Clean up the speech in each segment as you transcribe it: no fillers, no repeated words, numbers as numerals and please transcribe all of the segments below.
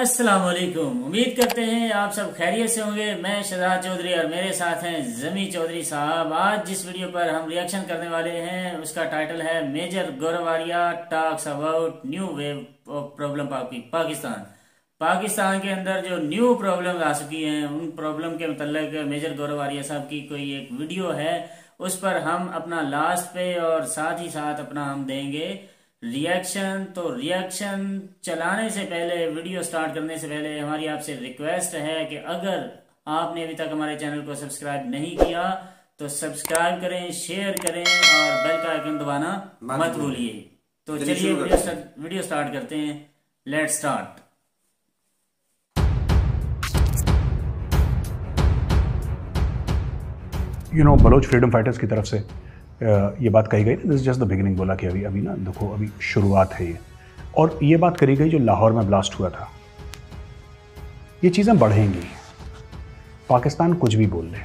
अस्सलाम वालेकुम। उम्मीद करते हैं आप सब खैरियत से होंगे। मैं शहजाद चौधरी और मेरे साथ हैं जमी चौधरी साहब। आज जिस वीडियो पर हम रिएक्शन करने वाले हैं उसका टाइटल है major Gaurav Arya talks about new wave of problem Pakistan. Pakistan के अंदर जो न्यू प्रॉब्लम आ चुकी हैं उन प्रॉब्लम के मतलब मेजर गौरवारिया साहब की कोई एक वीडियो है, उस पर हम अपना लास्ट पे और साथ ही साथ अपना हम देंगे रिएक्शन। तो रिएक्शन चलाने से पहले, वीडियो स्टार्ट करने से पहले हमारी आपसे रिक्वेस्ट है कि अगर आपने अभी तक हमारे चैनल को सब्सक्राइब नहीं किया तो सब्सक्राइब करें, शेयर करें और बेल का आइकन दबाना मत भूलिए। तो चलिए वीडियो स्टार्ट करते हैं। Let's start. Baloch freedom fighters की तरफ से ये बात कही गई, this is just the beginning. बोला कि अभी ना देखो, अभी शुरुआत है ये। और ये बात करी गई जो लाहौर में ब्लास्ट हुआ था, ये चीज़ें बढ़ेंगी। पाकिस्तान कुछ भी बोल ले,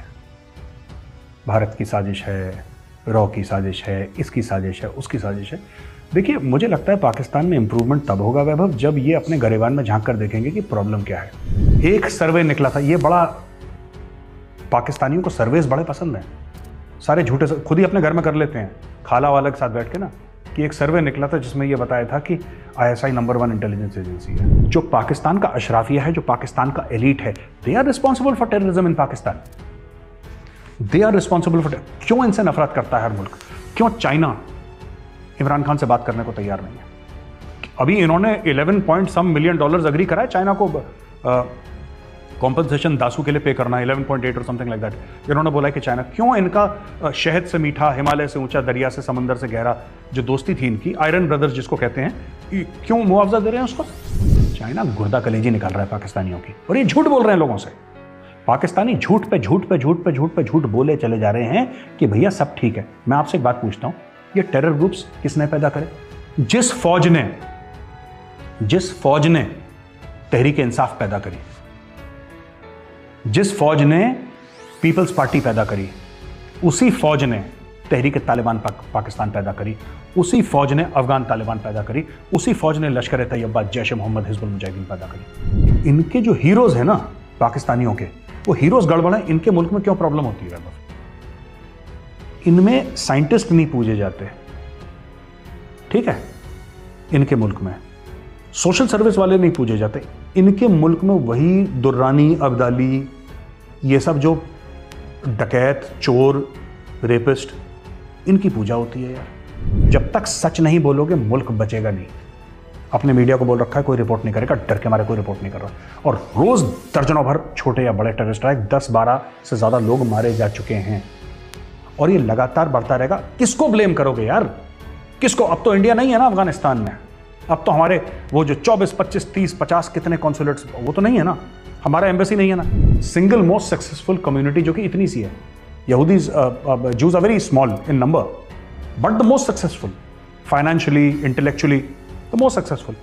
भारत की साजिश है, रॉ की साजिश है, इसकी साजिश है, उसकी साजिश है। देखिए, मुझे लगता है पाकिस्तान में इंप्रूवमेंट तब होगा वैभव जब ये अपने गरेबान में झांक कर देखेंगे कि प्रॉब्लम क्या है। एक सर्वे निकला था, ये बड़ा, पाकिस्तानियों को सर्वेस बड़े पसंद हैं। सारे झूठे खुद ही अपने घर में कर लेते हैं, खाला वाला के साथ बैठ के ना, कि एक सर्वे निकला था जिसमें यह बताया था कि आईएसआई नंबर 1 इंटेलिजेंस एजेंसी है। जो पाकिस्तान का अशराफिया है, जो पाकिस्तान का एलीट है, they are responsible for terrorism in Pakistan. They are responsible for. क्यों इनसे नफरत करता है हर मुल्क? क्यों चाइना इमरान खान से बात करने को तैयार नहीं है? अभी इन्होंने 11 point some million dollars agree करा है चाइना को कॉम्पनसेशन दासू के लिए पे करना, 11.8 और समथिंग लाइक दैट। इन्होंने बोला कि चाइना, क्यों इनका शहद से मीठा, हिमालय से ऊंचा, दरिया से, समंदर से गहरा जो दोस्ती थी इनकी, आयरन ब्रदर्स जिसको कहते हैं, क्यों मुआवजा दे रहे हैं उसको? चाइना गुर्दा कलेजी निकाल रहा है पाकिस्तानियों की, और ये झूठ बोल रहे हैं लोगों से। पाकिस्तानी झूठ पे झूठ पे झूठ पे झूठ पे झूठ बोले चले जा रहे हैं कि भैया सब ठीक है। मैं आपसे एक बात पूछता हूं, ये टेरर ग्रुप्स किसने पैदा करे? जिस फौज ने तहरीक इंसाफ पैदा करी, जिस फौज ने पीपल्स पार्टी पैदा करी, उसी फौज ने तहरीक तालिबान पाकिस्तान पैदा करी, उसी फौज ने अफगान तालिबान पैदा करी, उसी फौज ने लश्कर तैयबा, जैश मोहम्मद, हिजबुल मुजाहिदीन पैदा करी। इनके जो हीरोज हैं ना पाकिस्तानियों के, वो हीरोज गड़बड़ हैं। इनके मुल्क में क्यों प्रॉब्लम होती है? इनमें साइंटिस्ट नहीं पूजे जाते, ठीक है? इनके मुल्क में सोशल सर्विस वाले नहीं पूजे जाते। इनके मुल्क में वही दुर्रानी, अब्दाली, ये सब जो डकैत, चोर, रेपिस्ट, इनकी पूजा होती है यार। जब तक सच नहीं बोलोगे मुल्क बचेगा नहीं। अपने मीडिया को बोल रखा है कोई रिपोर्ट नहीं करेगा, डर के मारे कोई रिपोर्ट नहीं कर रहा। और रोज दर्जनों भर छोटे या बड़े टेररिस्ट अटैक, 10-12 से ज्यादा लोग मारे जा चुके हैं, और ये लगातार बढ़ता रहेगा। किसको ब्लेम करोगे यार? किसको? अब तो इंडिया नहीं है ना अफगानिस्तान में। अब तो हमारे वो जो 24, 25, 30, 50 कितने कॉन्सुलेट्स, वो तो नहीं है ना। हमारा एम्बेसी नहीं है ना। सिंगल मोस्ट सक्सेसफुल कम्युनिटी जो कि इतनी सी है, यहूदीज, Jews are very small in number, but the most successful financially, intellectually the most successful.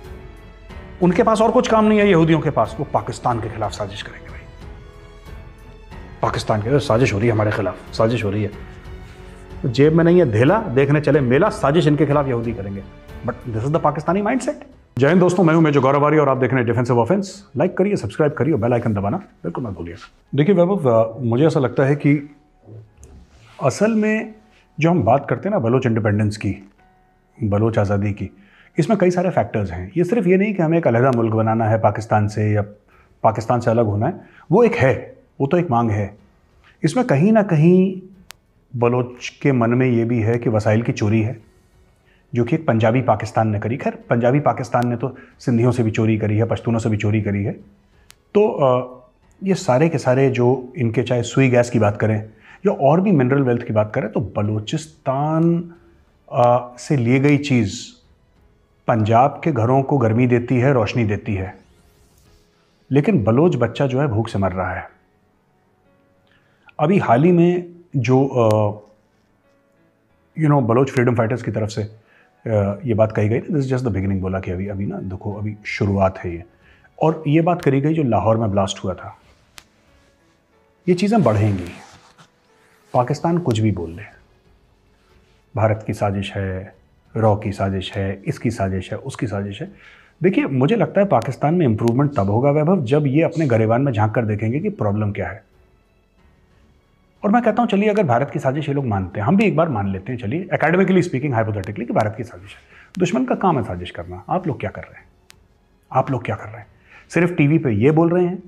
उनके पास और कुछ काम नहीं है यहूदियों के पास, वो पाकिस्तान के खिलाफ साजिश करेंगे। भाई, पाकिस्तान के साजिश हो रही है, हमारे खिलाफ साजिश हो रही है। जेब में नहीं है धेला, देखने चले मेला, साजिश इनके खिलाफ यहूदी करेंगे। But this is the Pakistani mindset. जय हिंद दोस्तों, मैं हूं मेजर गौरवारिया और आप देख रहे हैं डिफेंसिव ऑफेंस। लाइक करिए, सब्सक्राइब करिए, बेल आइकन दबाना बिल्कुल मत भूलिए। देखिए वैभव, मुझे ऐसा लगता है कि असल में जो हम बात करते हैं ना बलोच इंडिपेंडेंस की, बलोच आज़ादी की, इसमें कई सारे फैक्टर्स हैं। ये सिर्फ ये नहीं कि हमें एक अलग मुल्क बनाना है पाकिस्तान से, या पाकिस्तान से अलग होना है। वो एक है, वो तो एक मांग है। इसमें कहीं ना कहीं बलोच के मन में ये भी है कि वसाइल की चोरी है, जो कि एक पंजाबी पाकिस्तान ने करी। खैर, पंजाबी पाकिस्तान ने तो सिंधियों से भी चोरी करी है, पश्तूनों से भी चोरी करी है। तो ये सारे के सारे जो इनके, चाहे सुई गैस की बात करें या और भी मिनरल वेल्थ की बात करें, तो बलूचिस्तान से ली गई चीज़ पंजाब के घरों को गर्मी देती है, रोशनी देती है, लेकिन बलोच बच्चा जो है भूख से मर रहा है। अभी हाल ही में जो बलोच फ्रीडम फाइटर्स की तरफ से ये बात कही गई, this is just the beginning. बोला कि अभी ना देखो, अभी शुरुआत है ये। और ये बात करी गई जो लाहौर में ब्लास्ट हुआ था, ये चीज़ें बढ़ेंगी। पाकिस्तान कुछ भी बोल ले, भारत की साजिश है, रॉ की साजिश है, इसकी साजिश है, उसकी साजिश है। देखिए, मुझे लगता है पाकिस्तान में इंप्रूवमेंट तब होगा वैभव जब ये अपने गरेबान में झांक कर देखेंगे कि प्रॉब्लम क्या है। और मैं कहता हूं चलिए, अगर भारत की साजिश ये लोग मानते हैं, हम भी एक बार मान लेते हैं, चलिए एकेडमिकली स्पीकिंग, हाइपोथेटिकली, कि भारत की साजिश है। दुश्मन का काम है साजिश करना। आप लोग क्या कर रहे हैं? आप लोग क्या कर रहे हैं? सिर्फ टीवी पे ये बोल रहे हैं,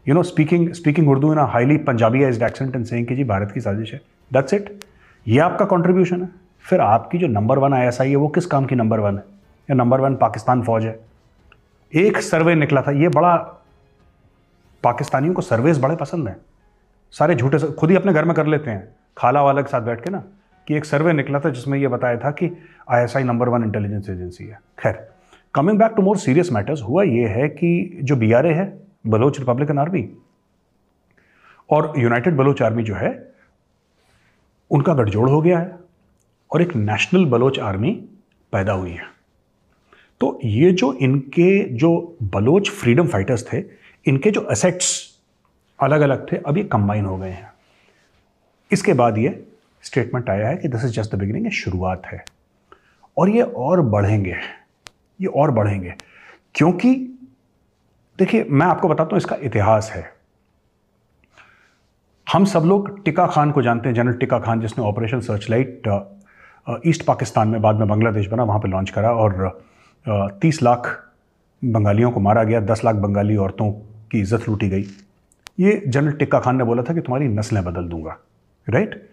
you know, speaking Urdu in a highly Punjabised accent and saying कि जी भारत की साजिश है, दैट्स इट। ये आपका कंट्रीब्यूशन है। फिर आपकी जो नंबर 1 ISI है वो किस काम की नंबर 1 है? या नंबर 1 पाकिस्तान फौज है? एक सर्वे निकला था, ये बड़ा, पाकिस्तानियों को सर्वेस बड़े पसंद हैं, सारे झूठे खुद ही अपने घर में कर लेते हैं, खाला वाला के साथ बैठ के ना, कि एक सर्वे निकला था जिसमें यह बताया था कि ISI नंबर 1 इंटेलिजेंस एजेंसी है। खैर, coming back to more serious matters, हुआ यह है कि जो BRA है, बलोच रिपब्लिकन आर्मी, और यूनाइटेड बलोच आर्मी जो है, उनका गठजोड़ हो गया है और एक नेशनल बलोच आर्मी पैदा हुई है। तो ये जो इनके जो बलोच फ्रीडम फाइटर्स थे, इनके जो एसेट्स अलग अलग थे, अब ये कंबाइन हो गए हैं। इसके बाद ये स्टेटमेंट आया है कि this is just the beginning, ये शुरुआत है, और ये और बढ़ेंगे, ये और बढ़ेंगे। क्योंकि देखिए, मैं आपको बताता हूं, इसका इतिहास है। हम सब लोग टिक्का खान को जानते हैं, जनरल टिक्का खान, जिसने ऑपरेशन सर्चलाइट ईस्ट पाकिस्तान में, बाद में बांग्लादेश बना, वहाँ पे लॉन्च करा और 30 लाख बंगालियों को मारा गया, 10 लाख बंगाली औरतों की इज्जत लूटी गई। ये जनरल टिक्का खान ने बोला था कि तुम्हारी नस्लें बदल दूंगा, right?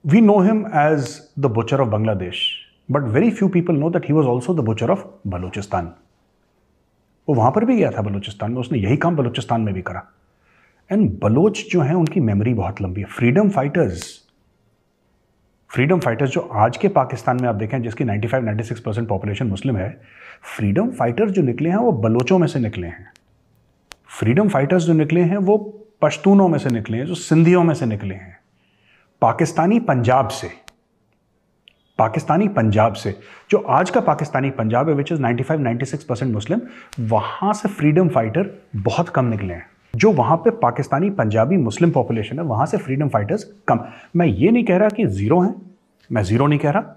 We know him as the butcher of Bangladesh, but very few people know that he was also the butcher of Balochistan. वो वहाँ पर भी गया था बलूचिस्तान में, उसने यही काम बलूचिस्तान में भी करा। एंड बलोच जो हैं, उनकी मेमोरी बहुत लंबी है। फ्रीडम फाइटर्स जो आज के पाकिस्तान में आप देखें, जिसकी 95-96% पॉपुलेशन मुस्लिम है, फ्रीडम फाइटर्स जो निकले हैं वो बलोचों में से निकले हैं। फ्रीडम फाइटर्स जो निकले हैं वो पश्तूनों में से निकले हैं, जो सिंधियों में से निकले हैं, पाकिस्तानी पंजाब से, जो आज का पाकिस्तानी पंजाब है, विच इज 95-96% मुस्लिम, वहां से फ्रीडम फाइटर बहुत कम निकले हैं। जो वहां पे पाकिस्तानी पंजाबी मुस्लिम पॉपुलेशन है, वहां से फ्रीडम फाइटर्स कम। मैं ये नहीं कह रहा कि जीरो हैं, मैं जीरो नहीं कह रहा,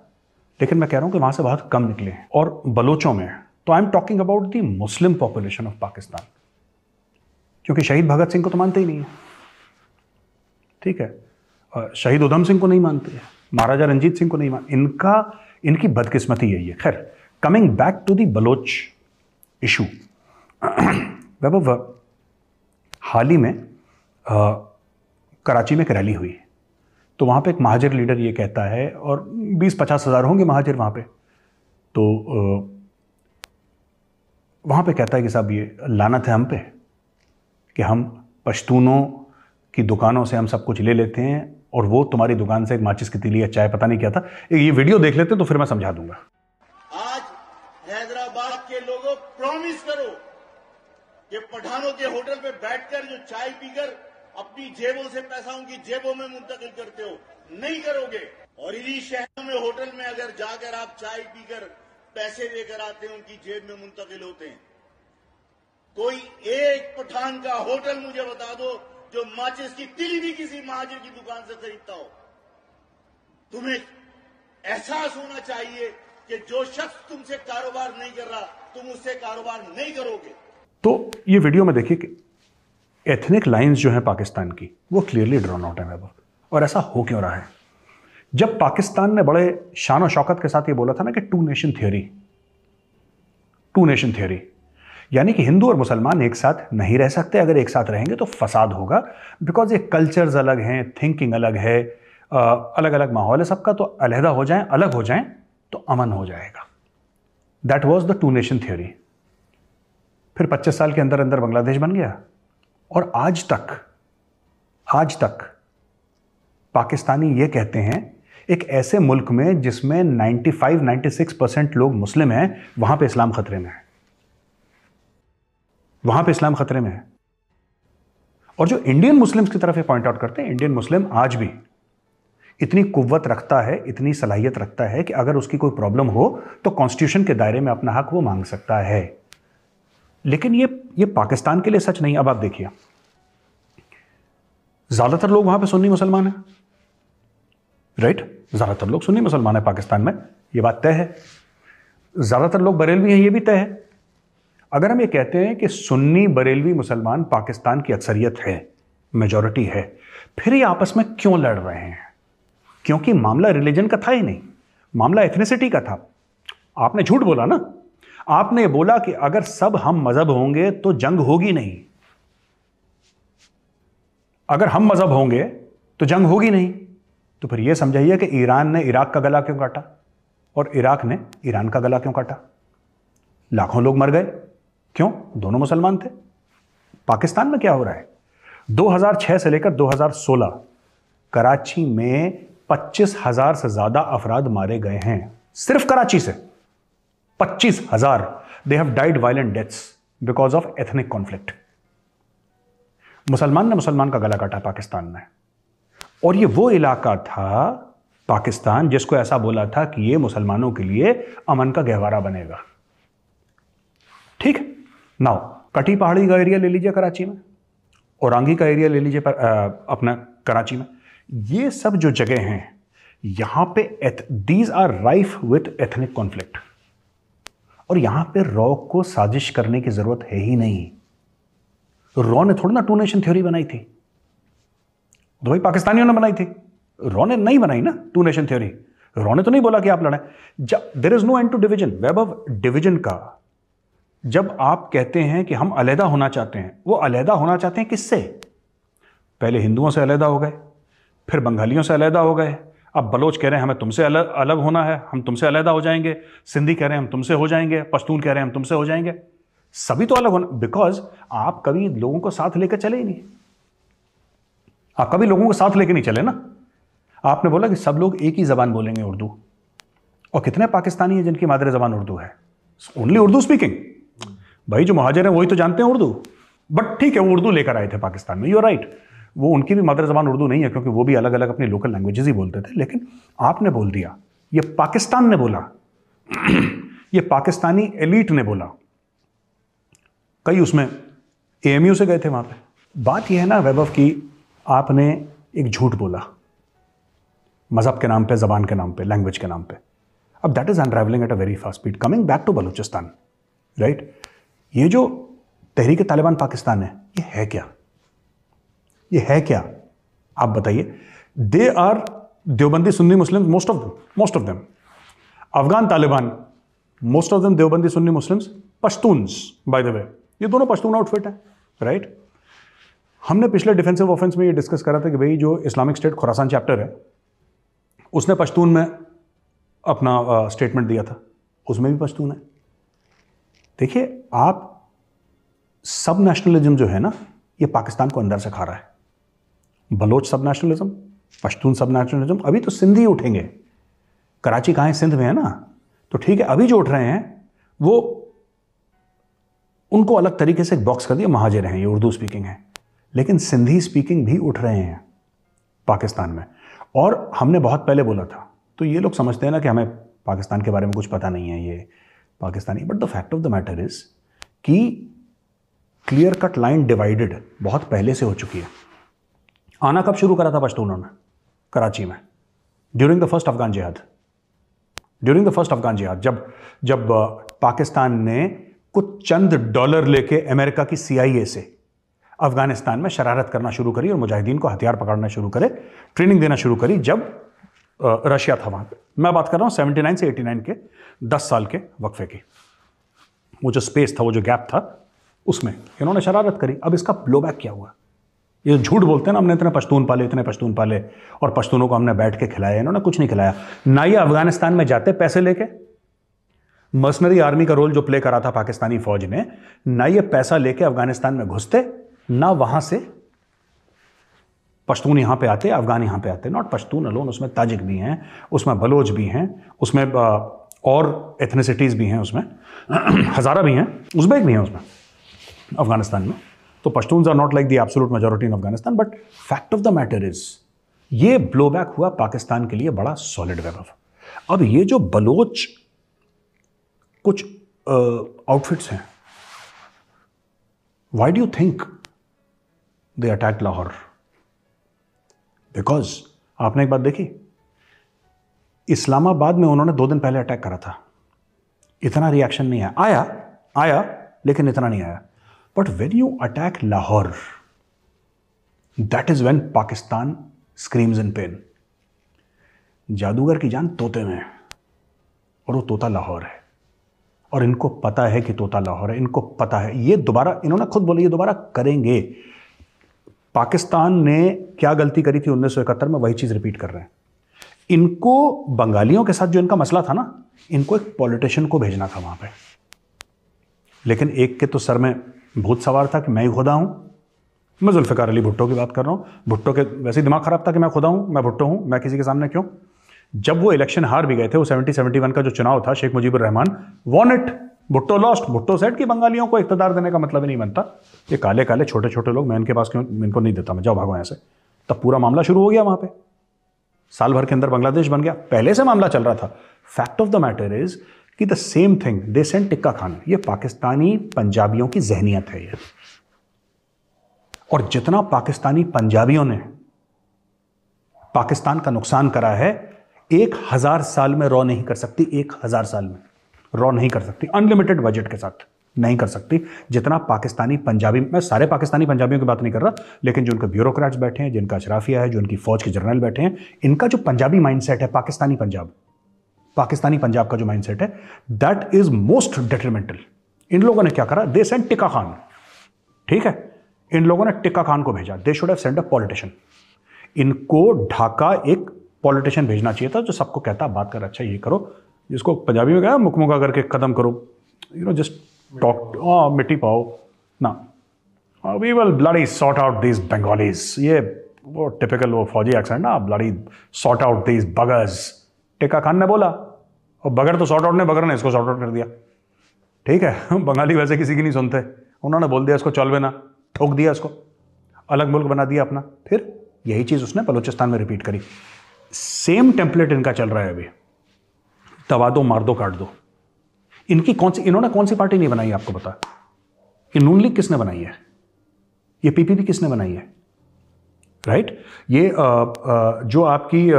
लेकिन मैं कह रहा हूं कि वहां से बहुत कम निकले हैं। और बलोचों में, तो I am talking about the Muslim population of Pakistan, क्योंकि शहीद भगत सिंह को तो मानते ही नहीं है, ठीक है, शहीद उधम सिंह को नहीं मानते हैं, महाराजा रंजीत सिंह को नहीं मानते। इनकी बदकिस्मती यही है। खैर, coming back to the Baloch issue, हाल ही में कराची में एक रैली हुई, तो वहाँ पे एक महाजिर लीडर ये कहता है, और 20-50 हज़ार होंगे महाजिर वहाँ पे, तो वहाँ पे कहता है कि साहब ये लानत है हम पे कि हम पश्तूनों की दुकानों से हम सब कुछ ले लेते हैं, और वो तुम्हारी दुकान से एक माचिस की तीली या चाय पता नहीं क्या था। ये वीडियो देख लेते तो फिर मैं समझा दूंगा। आज हैदराबाद के लोगों, प्रॉमिस करो कि पठानों के होटल पे बैठकर जो चाय पीकर अपनी जेबों से पैसा उनकी जेबों में मुंतकिल करते हो, नहीं करोगे। और इन्हीं शहरों में होटल में अगर जाकर आप चाय पीकर पैसे लेकर आते हैं, उनकी जेब में मुंतकिल होते हैं। कोई एक पठान का होटल मुझे बता दो जो माचिस की तिली भी किसी महाजिर की दुकान से खरीदता हो। तुम्हें एहसास होना चाहिए कि जो शख्स तुमसे कारोबार नहीं कर रहा, तुम उससे कारोबार नहीं करोगे। तो ये वीडियो में देखिए कि एथनिक लाइंस जो है पाकिस्तान की, वो क्लियरली ड्रॉन आउट है। और ऐसा हो क्यों रहा है? जब पाकिस्तान ने बड़े शान और शौकत के साथ ये बोला था ना कि टू नेशन थियोरी, यानी कि हिंदू और मुसलमान एक साथ नहीं रह सकते, अगर एक साथ रहेंगे तो फसाद होगा, बिकॉज ये कल्चर्स अलग हैं, थिंकिंग अलग है, अलग अलग माहौल है सबका, तो अलहदा हो जाएं, अलग हो जाएं तो अमन हो जाएगा। That was the two nation theory. फिर 25 साल के अंदर अंदर बांग्लादेश बन गया, और आज तक पाकिस्तानी ये कहते हैं, एक ऐसे मुल्क में जिसमें 95-96% लोग मुस्लिम हैं, वहां पे इस्लाम खतरे में है, और जो इंडियन मुस्लिम्स की तरफ ये पॉइंट आउट करते हैं, इंडियन मुस्लिम आज भी इतनी कुव्वत रखता है, इतनी सलाहियत रखता है कि अगर उसकी कोई प्रॉब्लम हो तो कॉन्स्टिट्यूशन के दायरे में अपना हक वो मांग सकता है। लेकिन ये पाकिस्तान के लिए सच नहीं। अब आप देखिए, ज्यादातर लोग वहां पे सुन्नी मुसलमान हैं, राइट? ज्यादातर लोग सुन्नी मुसलमान है पाकिस्तान में, ये बात तय है। ज़्यादातर लोग बरेलवी हैं, ये भी तय है। अगर हम ये कहते हैं कि सुन्नी बरेलवी मुसलमान पाकिस्तान की अक्सरियत है, मेजॉरिटी है, फिर ये आपस में क्यों लड़ रहे हैं? क्योंकि मामला रिलीजन का था ही नहीं, मामला एथनिसिटी का था। आपने झूठ बोला ना, आपने बोला कि अगर सब हम मजहब होंगे तो जंग होगी नहीं, अगर हम मजहब होंगे तो जंग होगी नहीं। तो फिर यह समझाइए कि ईरान ने इराक का गला क्यों काटा और इराक ने ईरान का गला क्यों काटा? लाखों लोग मर गए, क्यों? दोनों मुसलमान थे। पाकिस्तान में क्या हो रहा है? 2006 से लेकर 2016 कराची में 25,000 से ज्यादा अफराद मारे गए हैं, सिर्फ कराची से 25,000। They have died violent deaths because of ethnic conflict. मुसलमान ने मुसलमान का गला काटा पाकिस्तान में, और ये वो इलाका था पाकिस्तान जिसको ऐसा बोला था कि ये मुसलमानों के लिए अमन का गहवारा बनेगा। ठीक है, नाउ कटी पहाड़ी का एरिया ले लीजिए कराची में, औरंगी का एरिया ले लीजिए अपना कराची में। ये सब जो जगह हैं यहां पे these are rife with ethnic conflict, और यहां पे रॉ को साजिश करने की जरूरत है ही नहीं। रॉ ने थोड़ी ना टू नेशन थ्योरी बनाई थी, तो भाई पाकिस्तानियों ने बनाई थी, रॉ ने नहीं बनाई ना टू नेशन थ्योरी। रॉ ने तो नहीं बोला कि आप लड़ें। जब there is no end to division, web of division का जब आप कहते हैं कि हम अलहदा होना चाहते हैं, वो अलहदा होना चाहते हैं किससे? पहले हिंदुओं से अलहदा हो गए, फिर बंगालियों से अलहदा हो गए, अब बलोच कह रहे हैं हमें तुमसे अलग होना है, हम तुमसे अलहदा हो जाएंगे, सिंधी कह रहे हैं हम तुमसे हो जाएंगे, पश्तून कह रहे हैं हम तुमसे हो जाएंगे। सभी तो अलग होना, बिकॉज आप कभी लोगों को साथ लेकर चले ही नहीं। आप कभी लोगों को साथ लेकर नहीं चले ना। आपने बोला कि सब लोग एक ही जबान बोलेंगे, उर्दू, और कितने पाकिस्तानी हैं जिनकी मादरी जबान उर्दू है? Only Urdu speaking. भाई जो मुहाजिर हैं वही तो जानते हैं उर्दू, बट ठीक है वो उर्दू लेकर आए थे पाकिस्तान में, यू आर राइट, वो उनकी भी मादरी जबान उर्दू नहीं है क्योंकि वो भी अलग अलग अपनी लोकल लैंग्वेजेस ही बोलते थे। लेकिन आपने बोल दिया, ये पाकिस्तान ने बोला, ये पाकिस्तानी एलीट ने बोला। कई उसमें एएमयू से गए थे वहां पे। बात यह है ना वैभव की, आपने एक झूठ बोला मजहब के नाम पे, जबान के नाम पे, लैंग्वेज के नाम पे। अब that is unravelling at a very fast speed. Coming back to Balochistan, right, ये जो तहरीक तालिबान पाकिस्तान है, ये है क्या? ये है क्या? आप बताइए। They are Deobandi Sunni Muslim, most of them. Afghan Taliban, most of them Deobandi Sunni Muslims, Pashtuns by the way, ये दोनों पश्तून आउटफिट है, राइट। हमने पिछले डिफेंसिव ऑफेंस में ये डिस्कस करा था कि भाई जो इस्लामिक स्टेट खुरासान चैप्टर है उसने पश्तून में अपना स्टेटमेंट दिया था, उसमें भी पश्तून है। देखिए, आप सब नेशनलिज्म जो है ना, ये पाकिस्तान को अंदर से खा रहा है। बलोच सब नेशनलिज्म, पश्तून सब नेशनलिज्म। अभी तो सिंधी उठेंगे, कराची कहाँ है? सिंध में है ना, तो ठीक है, अभी जो उठ रहे हैं वो उनको अलग तरीके से एक बॉक्स कर दिया, महाजिर हैं, ये उर्दू स्पीकिंग है, लेकिन सिंधी स्पीकिंग भी उठ रहे हैं पाकिस्तान में। और हमने बहुत पहले बोला था, तो ये लोग समझते हैं ना कि हमें पाकिस्तान के बारे में कुछ पता नहीं है, ये Pakistani. But the fact of the matter is कि क्लियर कट लाइन डिवाइडेड बहुत पहले से हो चुकी है। आना कब शुरू करा था पश्तूनों ने? कराची में, ड्यूरिंग द फर्स्ट अफगान जिहाद। ड्यूरिंग द फर्स्ट अफगान जिहाद, जब पाकिस्तान ने कुछ चंद डॉलर लेके अमेरिका की CIA से अफगानिस्तान में शरारत करना शुरू करी और मुजाहिदीन को हथियार पकड़ना शुरू करे, ट्रेनिंग देना शुरू करी, जब रशिया था वहां पे। मैं बात कर रहा हूं 79 से 89 के 10 साल के वक्फे की। वो जो स्पेस था, वो जो गैप था, उसमें इन्होंने शरारत करी। अब इसका ब्लोबैक क्या हुआ? ये झूठ बोलते हैं ना, हमने इतने पश्तून पाले और पश्तूनों को हमने बैठ के खिलाया। इन्होंने कुछ नहीं खिलाया। ना ये अफगानिस्तान में जाते पैसे लेके, मर्सनरी आर्मी का रोल जो प्ले करा था पाकिस्तानी फौज ने, ना ये पैसा लेके अफगानिस्तान में घुसते, ना वहां से पश्तून यहां पे आते, अफगान यहां पे आते। नॉट पश्तून अलोन, उसमें ताजिक भी हैं, उसमें बलोच भी हैं, उसमें और एथनिसिटीज भी हैं, उसमें हजारा भी हैं, उज़्बेक भी हैं उसमें अफगानिस्तान में। तो Pashtuns are not like the absolute majority in Afghanistan. But fact of the matter is, ये ब्लोबैक हुआ पाकिस्तान के लिए बड़ा सॉलिड वैभव। अब ये जो बलोच कुछ आउटफिट्स हैं, why do you think they attack Lahore? Because आपने एक बात देखी, इस्लामाबाद में उन्होंने 2 दिन पहले अटैक करा था। इतना रिएक्शन नहीं आया, आया लेकिन इतना नहीं आया। But when you attack Lahore, that is when Pakistan screams in pen. जादूगर की जान तोते में है और वो तोता लाहौर है, और इनको पता है कि तोता लाहौर है, इनको पता है। ये दोबारा, इन्होंने खुद बोला ये दोबारा करेंगे। पाकिस्तान ने क्या गलती करी थी 1971 में, वही चीज रिपीट कर रहे हैं। इनको बंगालियों के साथ जो इनका मसला था ना, इनको एक पॉलिटिशियन को भेजना था वहां पे, लेकिन एक के तो सर में भूत सवार था कि मैं ही खुदा हूं। मैं जुल्फिकार अली भुट्टो की बात कर रहा हूं। भुट्टो के वैसे ही दिमाग खराब था कि मैं खुदा हूं, मैं भुट्टो हूं, मैं किसी के सामने क्यों। जब वो इलेक्शन हार भी गए थे, वो 70-71 का जो चुनाव था, Sheikh Mujibur Rahman won it, Bhutto lost. Bhutto said कि बंगालियों को इख्तियार देने का मतलब ही नहीं बनता, ये काले काले छोटे छोटे लोग, मैं इनके पास क्यों, इनको नहीं देता मैं, जाओ भागो यहाँ से। तब पूरा मामला शुरू हो गया वहां पे, साल भर के अंदर बांग्लादेश बन गया। पहले से मामला चल रहा था। Fact of the matter is कि the same thing they sent Tikka Khan. ये पाकिस्तानी पंजाबियों की जहनियत है ये, और जितना पाकिस्तानी पंजाबियों ने पाकिस्तान का नुकसान करा है, 1000 साल में रॉ नहीं कर सकती, 1000 साल में रॉ नहीं कर सकती, अनलिमिटेड बजट के साथ नहीं कर सकती, जितना पाकिस्तानी पंजाबी। मैं सारे पाकिस्तानी पंजाबियों की बात नहीं कर रहा, लेकिन जो उनके ब्यूरोक्रेट्स बैठे हैं, जिनका अशराफिया है, जो उनकी फौज के जनरल बैठे हैं, इनका जो पंजाबी माइंडसेट है, पाकिस्तानी पंजाब का जो माइंडसेट है, दैट इज मोस्ट डेट्रीमेंटल। इन लोगों ने क्या करा, दे सेंट टिक्का खान। ठीक है, इन लोगों ने टिक्का खान को भेजा। They should have sent a politician. इनको ढाका एक पॉलिटिशियन भेजना चाहिए था जो सबको कहता बात कर, अच्छा ये करो, जिसको पंजाबी में कहा मुकमुका करके कदम करो, यू नो, जस्ट टॉक, मिट्टी पाओ ना, we will bloody sort out these Bengalis. ये वो टिपिकल वो फौजी एक्सेंट ना, bloody sort out these buggers. Tikka Khan ने बोला, और बगर तो सॉर्ट आउट ने, बगर ने इसको सॉर्ट आउट कर दिया। ठीक है, बंगाली वैसे किसी की नहीं सुनते, उन्होंने बोल दिया इसको चलवे ना, ठोक दिया इसको, अलग मुल्क बना दिया अपना। फिर यही चीज उसने बलूचिस्तान में रिपीट करी। सेम टेम्पलेट इनका चल रहा है अभी, दबा दो, मार दो, काट दो। इन्होंने कौन सी पार्टी नहीं बनाई आपको पता? ये नून लीग किसने बनाई है? ये पीपीपी किसने बनाई है? राइट? ये जो आपकी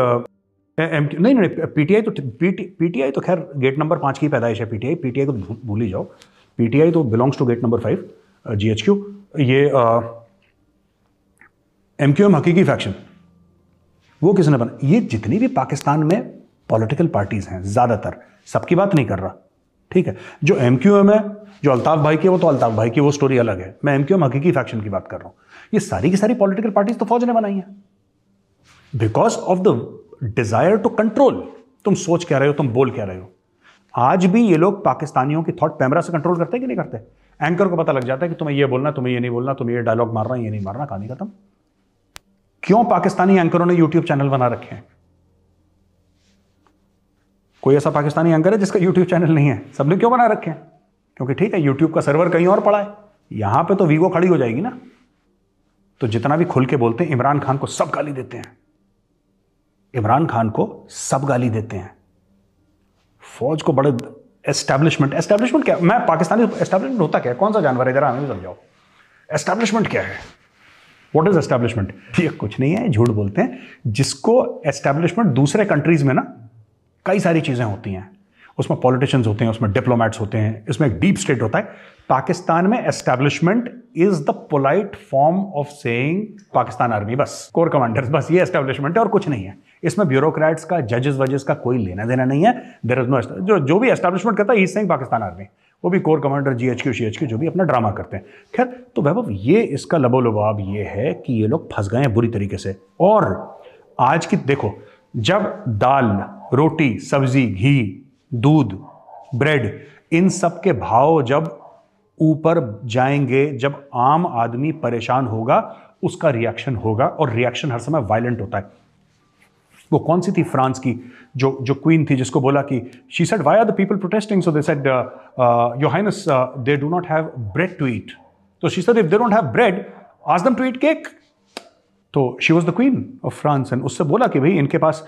नहीं, पीटीआई तो खैर गेट नंबर 5 की पैदाइश है। पीटीआई को भूल ही जाओ। पीटीआई तो belongs to gate number 5 GHQ. ये एमक्यूएम हकीकी फैक्शन, वो किसने बना? ये जितनी भी पाकिस्तान में पॉलिटिकल पार्टीज हैं, ज्यादातर, सबकी बात नहीं कर रहा, ठीक है। जो एमक्यूएम है, जो अल्ताफ भाई की, वो तो अल्ताफ भाई की, वो स्टोरी अलग है। मैं एमक्यूएम हकीकी फैक्शन की बात कर रहा हूं। ये सारी की सारी पॉलिटिकल पार्टीज तो फौज ने बनाई है, because of the desire to control. तुम सोच क्या रहे हो, तुम बोल क्या रहे हो। आज भी ये लोग पाकिस्तानियों की थॉट पैमरा से कंट्रोल करते हैं कि नहीं करते? एंकर को पता लग जाता है कि तुम्हें ये बोलना, तुम्हें ये नहीं बोलना, तुम्हें ये डायलॉग मारना, ये नहीं मारना, कहानी खत्म। क्यों पाकिस्तानी एंकरों ने यूट्यूब चैनल बना रखे हैं? कोई ऐसा पाकिस्तानी एंकर है जिसका यूट्यूब चैनल नहीं है? सबने क्यों बना रखे हैं? क्योंकि ठीक है, यूट्यूब का सर्वर कहीं और पड़ा है, यहां पे तो वीगो खड़ी हो जाएगी ना। तो जितना भी खुल के बोलते हैं, इमरान खान को सब गाली देते हैं, इमरान खान को सब गाली देते हैं। फौज को बड़े एस्टैब्लिशमेंट क्या? मैं पाकिस्तानी एस्टैब्लिशमेंट होता क्या है? कौन सा जानवर है? जरा हमें समझाओ। एस्टैब्लिशमेंट क्या है? What is establishment? ये कुछ नहीं है, झूठ बोलते हैं। जिसको एस्टैब्लिशमेंट दूसरे कंट्रीज में ना कई सारी चीजें होती हैं, उसमें पॉलिटिशियंस होते हैं, उसमें डिप्लोमैट्स होते हैं, इसमें एक डीप स्टेट होता है। पाकिस्तान में establishment is the polite form of saying Pakistan army, बस कोर कमांडर्स, बस ये एस्टैब्लिशमेंट है और कुछ नहीं है। इसमें ब्यूरोक्रेट्स का, जजेस वजेस का कोई लेना देना नहीं है। देयर इज नो, जो भी एस्टैब्लिशमेंट करता है ही सेइंग पाकिस्तान आर्मी, वो भी कोर कमांडर, जीएचक्यू जो भी अपना ड्रामा करते हैं। खैर, तो वैभव, ये इसका लबोलुबाब ये है कि ये लोग फंस गए हैं बुरी तरीके से। और आज की देखो, जब दाल, रोटी, सब्जी, घी, दूध, ब्रेड, इन सब के भाव जब ऊपर जाएंगे, जब आम आदमी परेशान होगा, उसका रिएक्शन होगा, और रिएक्शन हर समय वायलेंट होता है। वो कौन सी थी फ्रांस की जो क्वीन थी, जिसको बोला कि she said why are the people protesting, so they said your highness they do not have bread to eat, तो she said if they don't have bread ask them to eat cake. तो she was the queen of France, and उससे बोला कि भाई इनके पास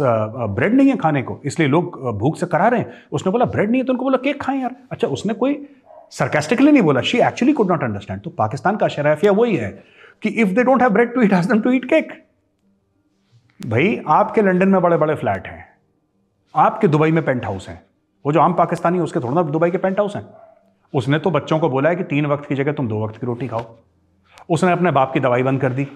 bread नहीं है खाने को, इसलिए लोग भूख से करा रहे हैं। उसने बोला ब्रेड नहीं है, तो उनको बोला केक खाएं यार। अच्छा, उसने कोई सरकास्टिकली नहीं बोला, she actually could not understand. तो पाकिस्तान का शराफिया वही है कि if they don't have bread to eat ask them to eat cake. भाई, आपके लंदन में बड़े बड़े फ्लैट हैं, आपके दुबई में पेंट हाउस हैं, वो जो आम पाकिस्तानी है उसके थोड़ा ना दुबई के पेंट हाउस हैं। उसने तो बच्चों को बोला है कि 3 वक्त की जगह तुम 2 वक्त की रोटी खाओ। उसने अपने बाप की दवाई बंद कर दी,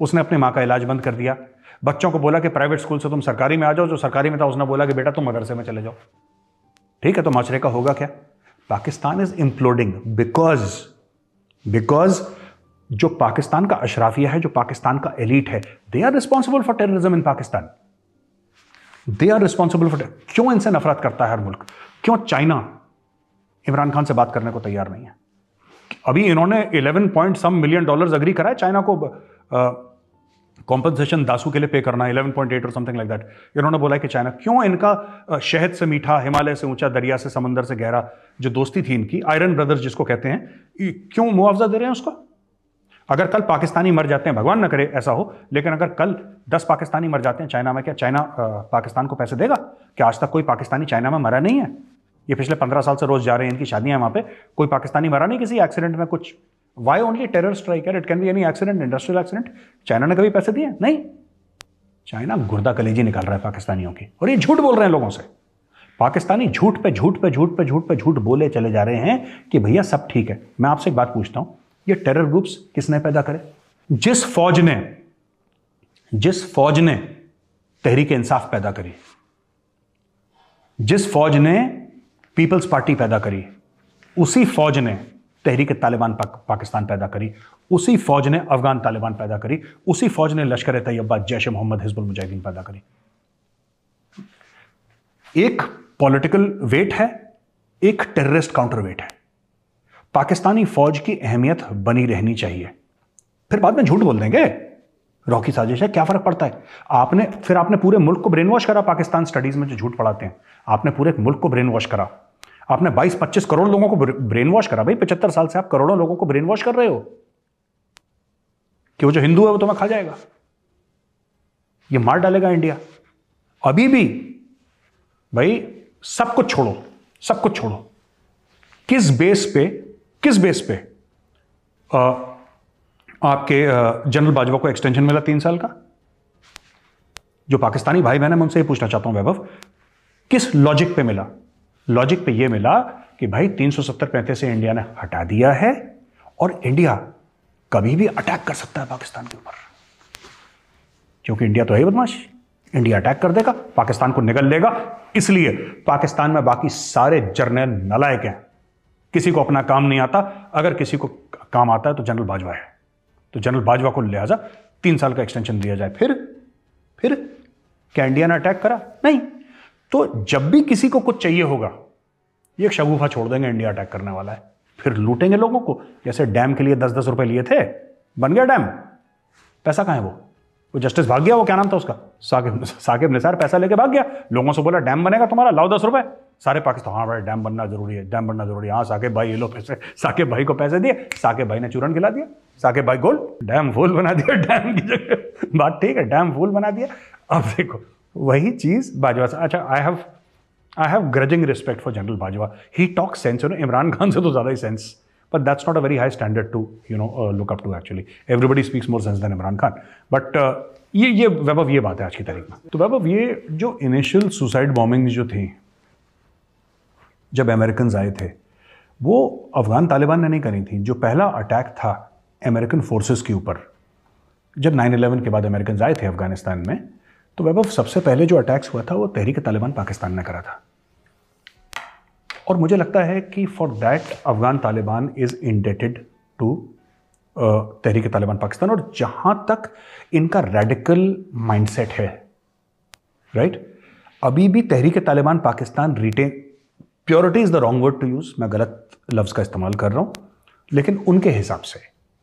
उसने अपनी माँ का इलाज बंद कर दिया। बच्चों को बोला कि प्राइवेट स्कूल से तुम सरकारी में आ जाओ, जो सरकारी में था उसने बोला कि बेटा तुम मदरसे में चले जाओ। ठीक है, तो माशरे का होगा क्या? पाकिस्तान इज इम्प्लोडिंग बिकॉज जो पाकिस्तान का अशराफिया है, जो पाकिस्तान का एलीट है, they are responsible for terrorism in Pakistan. They are responsible for. क्यों इनसे नफरत करता है हर मुल्क? क्यों चाइना इमरान खान से बात करने को तैयार नहीं है? अभी इन्होंने 11 point some million dollars agree करा है चाइना को कॉम्पनसेशन दासू के लिए पे करना, 11.8 और समथिंग लाइक दैट। इन्होंने बोला कि चाइना, क्यों इनका शहद से मीठा, हिमालय से ऊंचा, दरिया से समंदर से गहरा जो दोस्ती थी इनकी, आयरन ब्रदर्स जिसको कहते हैं, क्यों मुआवजा दे रहे हैं उसको? अगर कल पाकिस्तानी मर जाते हैं, भगवान ना करे ऐसा हो, लेकिन अगर कल 10 पाकिस्तानी मर जाते हैं चाइना में, क्या चाइना पाकिस्तान को पैसे देगा? क्या आज तक कोई पाकिस्तानी चाइना में मरा नहीं है? ये पिछले 15 साल से रोज जा रहे हैं, इनकी शादियां वहां पे, कोई पाकिस्तानी मरा नहीं किसी एक्सीडेंट में कुछ? Why only terror strike? It can be any accident, industrial accident. China ने कभी पैसे दिए? नहीं। चाइना गुर्दा कलेजी निकाल रहा है पाकिस्तानियों की, और ये झूठ बोल रहे हैं लोगों से। पाकिस्तानी झूठ पे झूठ पे झूठ पे झूठ पे झूठ बोले चले जा रहे हैं कि भैया सब ठीक है। मैं आपसे एक बात पूछता हूं, ये टेरर ग्रुप्स किसने पैदा करे? जिस फौज ने तहरीक इंसाफ पैदा करी, जिस फौज ने पीपल्स पार्टी पैदा करी, उसी फौज ने तहरीक तालिबान पाकिस्तान पैदा करी, उसी फौज ने अफगान तालिबान पैदा करी, उसी फौज ने लश्कर तैयबा, जैश मोहम्मद, हिजबुल मुजाहिदीन पैदा करी। एक पॉलिटिकल वेट है, एक टेररिस्ट काउंटर वेट है। पाकिस्तानी फौज की अहमियत बनी रहनी चाहिए। फिर बाद में झूठ बोल देंगे रॉ की साजिश है, क्या फर्क पड़ता है? आपने पूरे मुल्क को ब्रेन वॉश करा। पाकिस्तान स्टडीज में जो झूठ पढ़ाते हैं, आपने पूरे मुल्क को ब्रेन वॉश करा। आपने 22-25 करोड़ लोगों को ब्रेन वॉश करा। भाई 75 साल से आप करोड़ों लोगों को ब्रेन वॉश कर रहे हो कि वो जो हिंदू है वो तुम्हें खा जाएगा, ये मार डालेगा इंडिया। अभी भी भाई सब कुछ छोड़ो, सब कुछ छोड़ो। किस बेस पे आपके जनरल बाजवा को एक्सटेंशन मिला 3 साल का? जो पाकिस्तानी भाई बहन है मैं उनसे ये पूछना चाहता हूं वैभव, किस लॉजिक पे मिला? लॉजिक पे ये मिला कि भाई 370-35 से इंडिया ने हटा दिया है और इंडिया कभी भी अटैक कर सकता है पाकिस्तान के ऊपर, क्योंकि इंडिया तो है बदमाश। इंडिया अटैक कर देगा, पाकिस्तान को निगल लेगा। इसलिए पाकिस्तान में बाकी सारे जर्नल नालायक हैं, किसी को अपना काम नहीं आता। अगर किसी को काम आता है तो जनरल बाजवा है, तो जनरल बाजवा को लिहाजा 3 साल का एक्सटेंशन दिया जाए। फिर क्या इंडिया ने अटैक करा? नहीं। तो जब भी किसी को कुछ चाहिए होगा, ये एक शगुफा छोड़ देंगे, इंडिया अटैक करने वाला है, फिर लूटेंगे लोगों को। जैसे डैम के लिए 10-10 रुपए लिए थे, बन गया डैम, पैसा कहां है? वो जस्टिस भाग गया, वो क्या नाम था उसका, साकिब निसार, पैसा लेके भाग गया। लोगों से बोला डैम बनेगा तुम्हारा, लाओ 10 रुपए। सारे पाकिस्तान, हाँ भाई डैम बनना जरूरी है, डैम बनना जरूरी है। हाँ साकिब भाई ये लो पैसे। साकिब भाई को पैसे दिए, साकिब भाई ने चूरन खिला दिया, साकिब भाई गोल्ड, डैम फूल बना दिया। डैम की जगह बात ठीक है, डैम फूल बना दिया। अब देखो वही चीज बाजवा से। अच्छा, I have ग्रजिंग respect for general Bajwa, he talk sense, Imran Khan से तो ज्यादा ही sense, but that's not a very high standard to look up to actually. Everybody speaks more sense than Imran Khan. But ये वैभव ये बात है आज की तारीख में। तो वैभव ये जो इनिशियल सुसाइड बॉम्बिंग जो थी जब अमेरिकन आए थे, वो अफगान तालिबान ने नहीं करी थी। जो पहला अटैक था अमेरिकन फोर्सेस के ऊपर, जब 9/11 के बाद अमेरिकन आए थे अफगानिस्तान में, तो वैभव सबसे पहले जो अटैक्स हुआ था वो तहरीक तालिबान पाकिस्तान ने करा था। और मुझे लगता है कि for that Afghan Taliban is indebted to Tehreek Taliban Pakistan. और जहां तक इनका रेडिकल माइंडसेट है, राइट, अभी भी Tehreek Taliban Pakistan retain, purity is the wrong word to use, मैं गलत लफ्ज का इस्तेमाल कर रहा हूं, लेकिन उनके हिसाब से,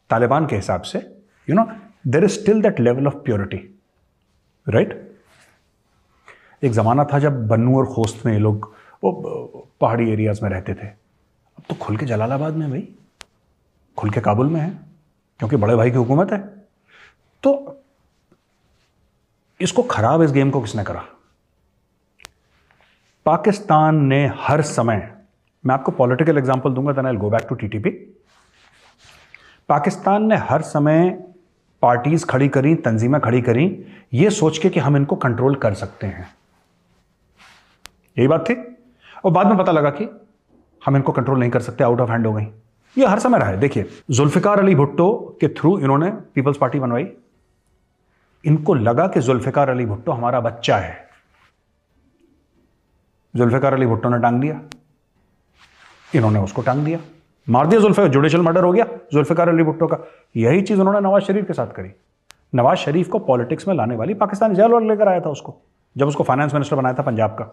तालिबान के हिसाब से, there is still that level of purity, right. एक जमाना था जब बन्नू और खोस्त में ये लोग वो पहाड़ी एरियाज में रहते थे। अब तो खुल के जलालाबाद में, भाई खुल के काबुल में है, क्योंकि बड़े भाई की हुकूमत है। तो इसको खराब, इस गेम को किसने करा? पाकिस्तान ने हर समय, मैं आपको पॉलिटिकल एग्जांपल दूंगा, then I will go back to TTP. Pakistan ने हर समय पार्टीज खड़ी करी, तंजीमें खड़ी करी, ये सोच के कि हम इनको कंट्रोल कर सकते हैं। यही बात थी। और बाद में पता लगा कि हम इनको कंट्रोल नहीं कर सकते, आउट ऑफ हैंड हो गई। ये हर समय रहा है। देखिए, जुल्फिकार अली भुट्टो के थ्रू इन्होंने पीपल्स पार्टी बनवाई। इनको लगा कि जुल्फिकार अली भुट्टो हमारा बच्चा है। जुल्फिकार अली भुट्टो ने टांग दिया, इन्होंने उसको टांग दिया, मार दिया जुल्फिकार, जुडिशियल मर्डर हो गया जुल्फिकार अली भुट्टो का। यही चीज उन्होंने नवाज शरीफ के साथ करी। नवाज शरीफ को पॉलिटिक्स में लाने वाली पाकिस्तानी जेल वाला लेकर आया था उसको, जब उसको फाइनेंस मिनिस्टर बनाया था पंजाब का।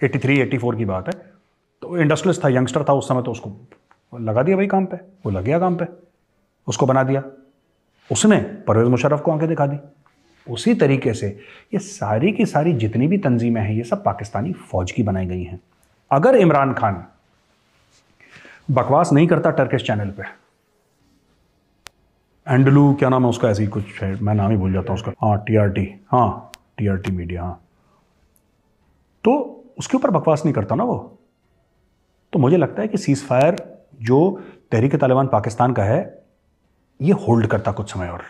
83-84 की बात है। तो इंडस्ट्रियलिस्ट था, यंगस्टर था उस समय, तो उसको लगा दिया भाई काम पे। वो लग गया काम पे, उसको बना दिया। उसने परवेज मुशर्रफ को आंखें दिखा दी। उसी तरीके से ये सारी की सारी जितनी भी तंजीमें हैं, ये सब पाकिस्तानी फौज की बनाई गई हैं। अगर इमरान खान बकवास नहीं करता टर्किश चैनल पे, एंडलू क्या नाम है उसका, ऐसी कुछ है, मैं नाम ही भूल जाता हूँ उसका, हाँ टीआरटी मीडिया, हाँ, तो उसके ऊपर बकवास नहीं करता ना वो, तो मुझे लगता है कि सीज फायर जो तहरीक तालिबान पाकिस्तान का है, ये होल्ड करता कुछ समय। और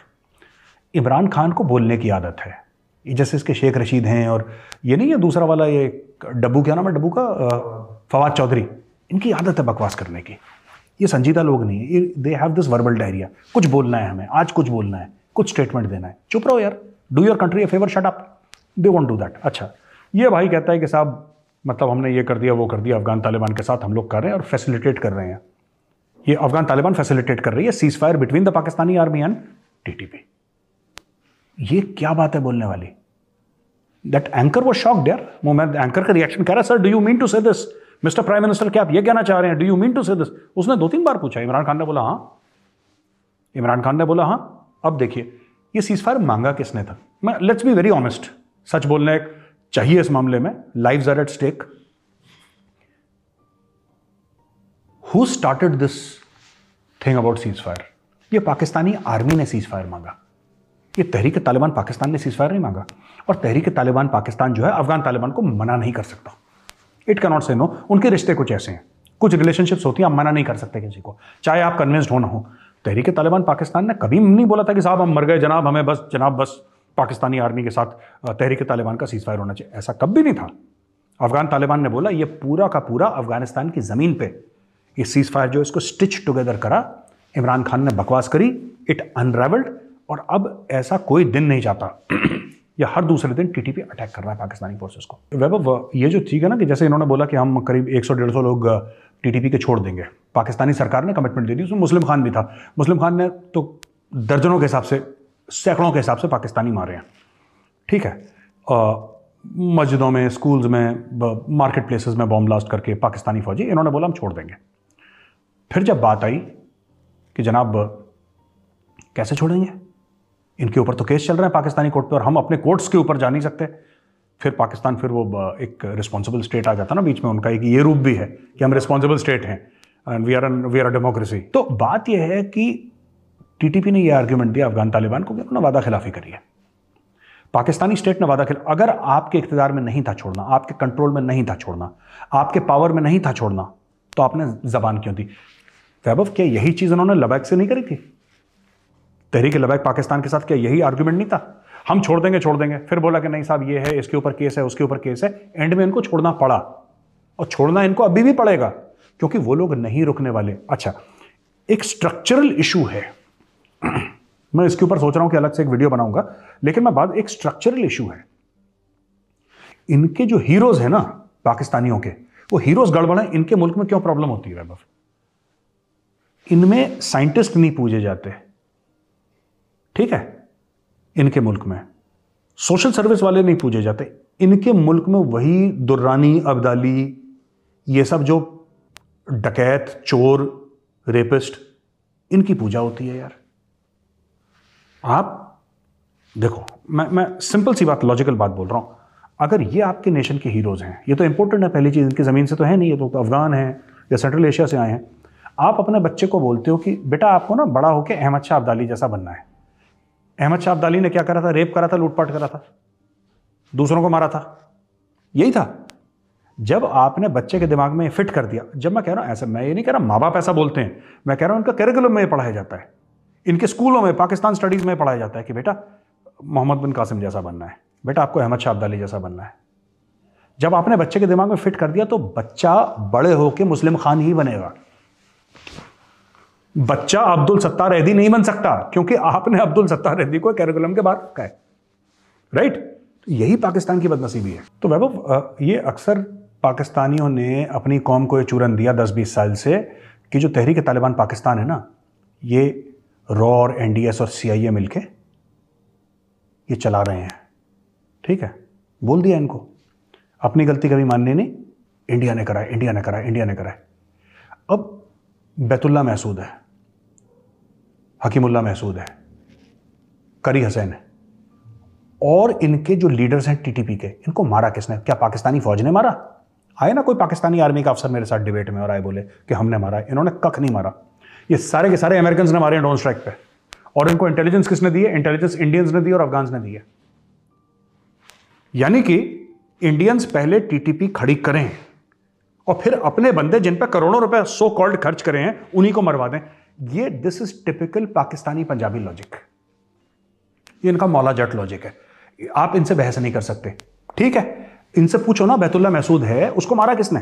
इमरान खान को बोलने की आदत है, ये जैसे इसके शेख रशीद हैं, और ये नहीं है दूसरा वाला, ये डब्बू, क्या नाम है डब्बू का, फवाद चौधरी, इनकी आदत है बकवास करने की। ये संजीदा लोग नहीं है, they have this verbal diarrhoea. कुछ बोलना है हमें, आज कुछ बोलना है, कुछ स्टेटमेंट देना है, चुप रहो यार, do your country a favour, shut up, they won't do that. अच्छा, ये भाई कहता है कि साहब मतलब हमने ये कर दिया, वो कर दिया, अफगान तालिबान के साथ हम लोग कर रहे हैं और फैसिलिटेट कर रहे हैं। ये अफगान तालिबान फैसिलिटेट कर रही है cease fire between the Pakistani army and TTP. ये क्या बात है बोलने वाली? दैट एंकर वाज शॉक्ड यार। वो मैं एंकर का रिएक्शन कह रहा, sir do you mean to say this, mister prime minister, क्या आप ये कहना चाह रहे हैं, do you mean to say this? उसने 2-3 बार पूछा। इमरान खान ने बोला हाँ। अब देखिए, ये सीज फायर मांगा किसने था? मैं लेट्स बी वेरी ऑनेस्ट, सच बोलने चाहिए इस मामले में, lives are at stake. Who started this thing about cease fire? ये पाकिस्तानी आर्मी ने सीज फायर मांगा, ये तहरीक तालिबान पाकिस्तान ने सीज फायर नहीं मांगा। और तहरीक तालिबान पाकिस्तान जो है, अफगान तालिबान को मना नहीं कर सकता। इट कैन नॉट से नो। उनके रिश्ते कुछ ऐसे हैं, कुछ रिलेशनशिप्स होती हैं, आप मना नहीं कर सकते किसी को, चाहे आप कन्विंस्ड हो ना हो। तहरीक तालिबान पाकिस्तान ने कभी नहीं बोला था कि साहब हम मर गए जनाब, हमें बस पाकिस्तानी आर्मी के साथ तहरीक तालिबान का सीज फायर होना चाहिए, ऐसा कभी नहीं था। अफगान तालिबान ने बोला ये पूरा का पूरा अफगानिस्तान की जमीन पे ये सीज फायर जो इसको स्टिच टुगेदर करा, इमरान खान ने बकवास करी, इट अनरेवल्ड, और अब ऐसा कोई दिन नहीं जाता या हर दूसरे दिन टीटीपी अटैक कर रहा है पाकिस्तानी फोर्सेस को। वैभव, ये जो चीज़ है ना कि जैसे इन्होंने बोला कि हम करीब 100-150 लोग टीटीपी के छोड़ देंगे, पाकिस्तानी सरकार ने कमिटमेंट दे दी, उसमें मुस्लिम खान भी था। मुस्लिम खान ने तो दर्जनों के हिसाब से, सैकड़ों के हिसाब से पाकिस्तानी मारे हैं, ठीक है, मस्जिदों में, स्कूल्स में, मार्केट प्लेसेस में बॉम्ब ब्लास्ट करके पाकिस्तानी फौजी। इन्होंने बोला हम छोड़ देंगे। फिर जब बात आई कि जनाब कैसे छोड़ेंगे, इनके ऊपर तो केस चल रहा है पाकिस्तानी कोर्ट पे और हम अपने कोर्ट्स के ऊपर जा नहीं सकते, फिर पाकिस्तान, फिर वो एक रिस्पॉन्सिबल स्टेट आ जाता ना बीच में, उनका एक ये रूप भी है कि हम रिस्पॉन्सिबल स्टेट हैं and we are a democracy. तो बात यह है कि टीटीपी ने यह आर्ग्यूमेंट दिया अफगान तालिबान को कि उन्होंने वादा खिलाफी करी है। पाकिस्तानी स्टेट ने वादा खिलाफ, अगर आपके इख्तियार में नहीं था छोड़ना, आपके कंट्रोल में नहीं था छोड़ना, आपके पावर में नहीं था छोड़ना, तो आपने जबान क्यों दी? वैभव, क्या यही चीज उन्होंने लबैक से नहीं करी थी? तहरीक लबैक पाकिस्तान के साथ क्या यही आर्ग्यूमेंट नहीं था? हम छोड़ देंगे, फिर बोला कि नहीं साहब ये है, इसके ऊपर केस है, उसके ऊपर केस है, एंड में इनको छोड़ना पड़ा, और छोड़ना इनको अभी भी पड़ेगा क्योंकि वो लोग नहीं रुकने वाले। अच्छा, एक स्ट्रक्चरल इशू है, मैं इसके ऊपर सोच रहा हूं कि अलग से एक वीडियो बनाऊंगा, लेकिन मैं बात, एक स्ट्रक्चरल इशू है। इनके जो हीरोज हैं ना पाकिस्तानियों के, वो हीरोज गड़बड़ हैं। इनके मुल्क में क्यों प्रॉब्लम होती है वैभव? इनमें साइंटिस्ट नहीं पूजे जाते, ठीक है, इनके मुल्क में सोशल सर्विस वाले नहीं पूजे जाते। इनके मुल्क में वही दुर्रानी, अब्दाली, ये सब जो डकैत, चोर, रेपिस्ट, इनकी पूजा होती है यार। आप देखो, मैं सिंपल सी बात, लॉजिकल बात बोल रहा हूं, अगर ये आपके नेशन के हीरोज हैं, ये तो इंपोर्टेंट है, पहली चीज, इनकी जमीन से तो है नहीं, ये तो अफगान है या सेंट्रल एशिया से आए हैं। आप अपने बच्चे को बोलते हो कि बेटा आपको ना बड़ा होकर अहमद शाह अब्दाली जैसा बनना है। अहमद शाह अब्दाली ने क्या करा था? रेप करा था, लूटपाट करा था, दूसरों को मारा था, यही था। जब आपने बच्चे के दिमाग में फिट कर दिया, जब मैं कह रहा हूं ऐसा, मैं ये नहीं कह रहा माँ बाप ऐसा बोलते हैं, मैं कह रहा हूं उनका करिकुलम में पढ़ाया जाता है, इनके स्कूलों में, पाकिस्तान स्टडीज में पढ़ाया जाता है कि बेटा मोहम्मद बिन कासिम जैसा बनना है, बेटा आपको अहमद शाह अब्दाली जैसा बनना है। जब आपने बच्चे के दिमाग में फिट कर दिया तो बच्चा बड़े होके मुस्लिम खान ही बनेगा। बच्चा अब्दुल सत्तार ऐदी नहीं बन सकता क्योंकि आपने अब्दुल सत्तार ऐदी को कैरिकुलम के बाहर रखा है, राइट? यही पाकिस्तान की बदनसीबी है। तो वैभव, ये अक्सर पाकिस्तानियों ने अपनी कौम को ये चूरन दिया 10-20 साल से कि जो तहरीक तालिबान पाकिस्तान है ना, ये रॉ और एनडीएस और सीआईए मिलके ये चला रहे हैं, ठीक है? बोल दिया इनको, अपनी गलती कभी माननी नहीं, इंडिया ने करा है, इंडिया ने करा है, इंडिया ने करा है। अब बैतुल्ला महसूद है, हकीमुल्ला महसूद है, करी हसैन है और इनके जो लीडर्स हैं टीटीपी के, इनको मारा किसने? क्या पाकिस्तानी फौज ने मारा? आए ना कोई पाकिस्तानी आर्मी का अफसर मेरे साथ डिबेट में और आए बोले कि हमने मारा। इन्होंने कख नहीं मारा, ये सारे के सारे अमेरिकन ने मारे हैं ड्रोन स्ट्राइक पे। और इनको इंटेलिजेंस किसने दी है? इंटेलिजेंस इंडियंस ने दी और अफगान्स ने दी है। यानी कि इंडियंस पहले टीटीपी खड़ी करें और फिर अपने बंदे जिन पे करोड़ों रुपए सो कॉल्ड खर्च करे हैं उन्हीं को मरवा दें। ये this is typical Pakistani Punjabi logic, ये इनका मौला जट लॉजिक है। आप इनसे बहस नहीं कर सकते, ठीक है? इनसे पूछो ना, बैतुल्ला महसूद है, उसको मारा किसने?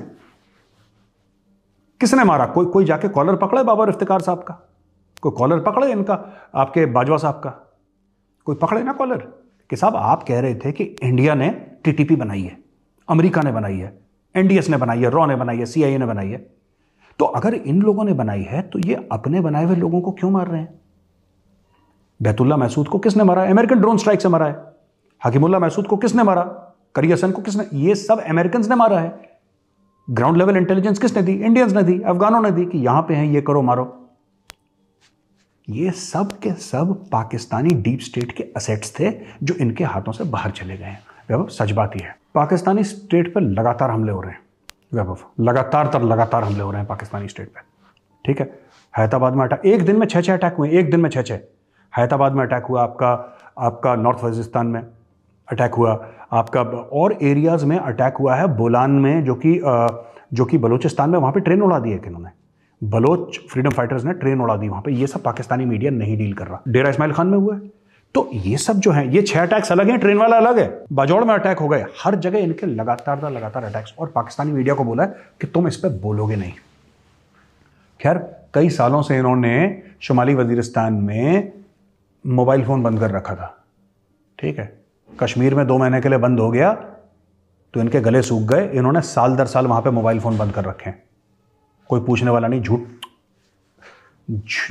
किसने मारा? कोई जाके कॉलर पकड़े बाबर इफ्तिकार साहब का, कोई कॉलर पकड़े इनका, आपके बाजवा साहब का, कोई पकड़े ना कॉलर कि साहब आप कह रहे थे कि इंडिया ने टीटीपी बनाई है, अमेरिका ने बनाई है, एनडीएस ने बनाई है, रॉ ने बनाई है, सीआईए ने बनाई है। तो अगर इन लोगों ने बनाई है तो ये अपने बनाए हुए लोगों को क्यों मार रहे हैं? बैतुल्ला महसूद को किसने मारा? अमेरिकन ड्रोन स्ट्राइक से मारा है। हकीमुल्ला महसूद को किसने मारा? करी हसन को किसने? ये सब अमेरिकन ने मारा है। ग्राउंड लेवल इंटेलिजेंस किसने दी? इंडियंस ने दी, अफगानों ने दी कि यहां पे हैं, ये करो मारो। ये सब के सब पाकिस्तानी डीप स्टेट के असेट्स थे जो इनके हाथों से बाहर चले गए हैं। वैभव, सच बात ही है, पाकिस्तानी स्टेट पर लगातार हमले हो रहे हैं। वैभव, लगातार हमले हो रहे हैं पाकिस्तानी स्टेट पे, ठीक है? हैदराबाद में अटैक, एक दिन में 6 अटैक हुए, एक दिन में 6। हैदराबाद में अटैक हुआ, आपका नॉर्थ वजीरिस्तान में अटैक हुआ, आपका और एरियाज में अटैक हुआ है। बोलान में जो कि बलूचिस्तान में, वहां पे ट्रेन उड़ा दी है किन्होंने, बलोच फ्रीडम फाइटर्स ने ट्रेन उड़ा दी वहां पे। ये सब पाकिस्तानी मीडिया नहीं डील कर रहा। डेरा इस्माइल खान में हुआ है। तो ये सब जो है, ये 6 अटैक्स अलग हैं, ट्रेन वाला अलग है। बाजौड़ में अटैक हो गए, हर जगह इनके लगातार अटैक्स। और पाकिस्तानी मीडिया को बोला है कि तुम इस पर बोलोगे नहीं। खैर, कई सालों से इन्होंने शुमाली वजीरिस्तान में मोबाइल फोन बंद कर रखा था, ठीक है? कश्मीर में 2 महीने के लिए बंद हो गया तो इनके गले सूख गए। इन्होंने साल दर साल वहां पे मोबाइल फोन बंद कर रखे हैं, कोई पूछने वाला नहीं। झूठ,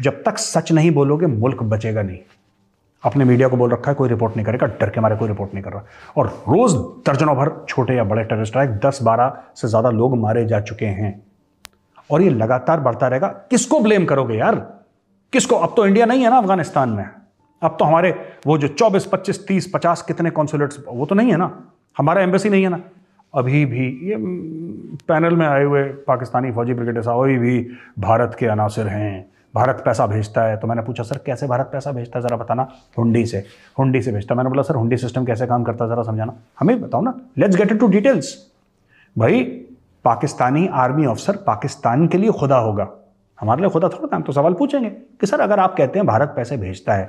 जब तक सच नहीं बोलोगे मुल्क बचेगा नहीं। अपने मीडिया को बोल रखा है कोई रिपोर्ट नहीं करेगा, डर के मारे कोई रिपोर्ट नहीं कर रहा। और रोज दर्जनों भर छोटे या बड़े टेररिस्ट स्ट्राइक, 10-12 से ज्यादा लोग मारे जा चुके हैं और ये लगातार बढ़ता रहेगा। किसको ब्लेम करोगे यार? किसको? अब तो इंडिया नहीं है ना अफगानिस्तान में, अब तो हमारे वो जो 24, 25, 30, 50 कितने कॉन्सुलेट्स, वो तो नहीं है ना, हमारा एम्बेसी नहीं है ना। अभी भी ये पैनल में आए हुए पाकिस्तानी फौजी ब्रिगेडियर साहब अभी भी भारत के अनासिर हैं, भारत पैसा भेजता है। तो मैंने पूछा, सर कैसे भारत पैसा भेजता है, ज़रा बताना। हुंडी से भेजता। मैंने बोला, सर हुंडी सिस्टम कैसे काम करता है, ज़रा समझाना, हमें बताओ ना, लेट्स गेट इनटू डिटेल्स। भाई, पाकिस्तानी आर्मी ऑफिसर पाकिस्तान के लिए खुदा होगा, हमारे लिए खुदा थोड़ा। हम तो सवाल पूछेंगे कि सर अगर आप कहते हैं भारत पैसे भेजता है,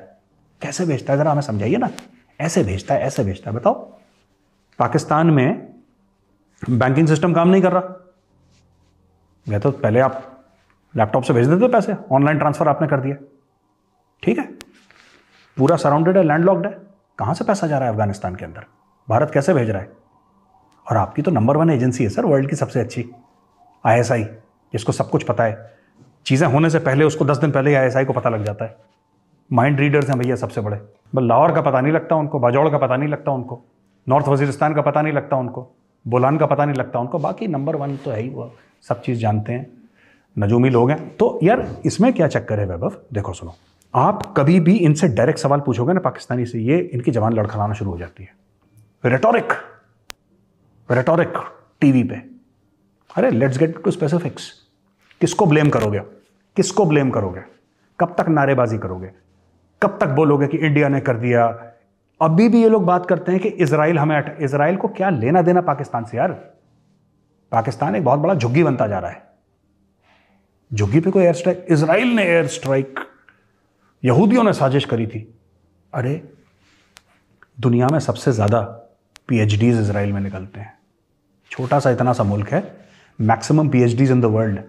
कैसे भेजता है, ज़रा हमें समझाइए ना। ऐसे भेजता है, ऐसे भेजता है, बताओ। पाकिस्तान में बैंकिंग सिस्टम काम नहीं कर रहा, या तो पहले आप लैपटॉप से भेज देते पैसे, ऑनलाइन ट्रांसफर आपने कर दिया, ठीक है? पूरा सराउंडेड है, लैंडलॉक्ड है, कहां से पैसा जा रहा है अफगानिस्तान के अंदर? भारत कैसे भेज रहा है? और आपकी तो नंबर 1 एजेंसी है सर, वर्ल्ड की सबसे अच्छी, ISI, जिसको सब कुछ पता है। चीजें होने से पहले, उसको 10 दिन पहले ही ISI को पता लग जाता है। माइंड रीडर्स हैं भैया सबसे बड़े। बस लाहौर का पता नहीं लगता उनको, बाजौड़ का पता नहीं लगता उनको, नॉर्थ वजीरिस्तान का पता नहीं लगता उनको, बोलान का पता नहीं लगता उनको। बाकी नंबर 1 तो है ही, वो सब चीज़ जानते हैं, नजूमी लोग हैं। तो यार इसमें क्या चक्कर है वैभव? देखो सुनो, आप कभी भी इनसे डायरेक्ट सवाल पूछोगे ना पाकिस्तानी से, ये इनकी जबान लड़खड़ाना शुरू हो जाती है। रेटोरिक टीवी पे। अरे लेट्स गेट टू स्पेसिफिक्स। किसको ब्लेम करोगे? किसको ब्लेम करोगे? कब तक नारेबाजी करोगे? कब तक बोलोगे कि इंडिया ने कर दिया? अभी भी ये लोग बात करते हैं कि इजराइल हमें, इजराइल को क्या लेना देना पाकिस्तान से यार? पाकिस्तान एक बहुत बड़ा झुग्गी बनता जा रहा है। झुग्गी पे कोई एयर स्ट्राइक, इजराइल ने एयर स्ट्राइक, यहूदियों ने साजिश करी थी। अरे दुनिया में सबसे ज्यादा PhDs इजराइल में निकलते हैं, छोटा सा इतना सा मुल्क है, maximum PhDs in the world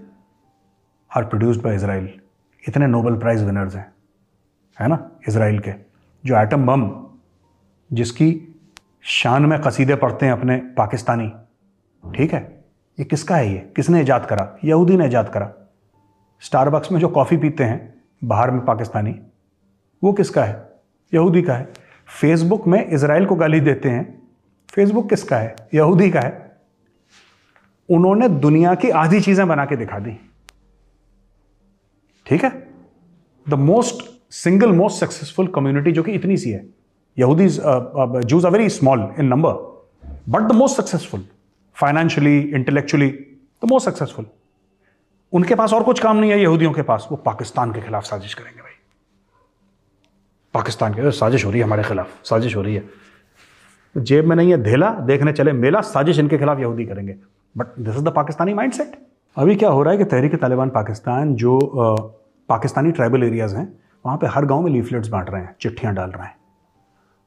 are produced by Israel. इतने नोबेल प्राइज विनर्स हैं, है ना, इजराइल के। जो एटम बम जिसकी शान में कसीदे पढ़ते हैं अपने पाकिस्तानी, ठीक है, ये किसका है? ये किसने इजाद करा? यहूदी ने इजाद करा। स्टारबक्स में जो कॉफ़ी पीते हैं बाहर में पाकिस्तानी, वो किसका है? यहूदी का है। फेसबुक में इजराइल को गाली देते हैं, फेसबुक किसका है? यहूदी का है। उन्होंने दुनिया की आधी चीजें बना के दिखा दी, ठीक है। The single most successful community जो कि इतनी सी है, यहूदी Jews are very small in number but the most successful financially, intellectually the most successful. उनके पास और कुछ काम नहीं है यहूदियों के पास, वो पाकिस्तान के खिलाफ साजिश करेंगे। भाई पाकिस्तान के साजिश हो रही है, हमारे खिलाफ साजिश हो रही है। जेब में नहीं है धेला, देखने चले मेला, साजिश इनके खिलाफ यहूदी करेंगे। But this is the Pakistani mindset. अभी क्या हो रहा है कि तहरीक तालिबान पाकिस्तान जो पाकिस्तानी ट्राइबल एरियाज हैं वहाँ पे हर गांव में लीफलेट्स बांट रहे हैं, चिट्ठियाँ डाल रहे हैं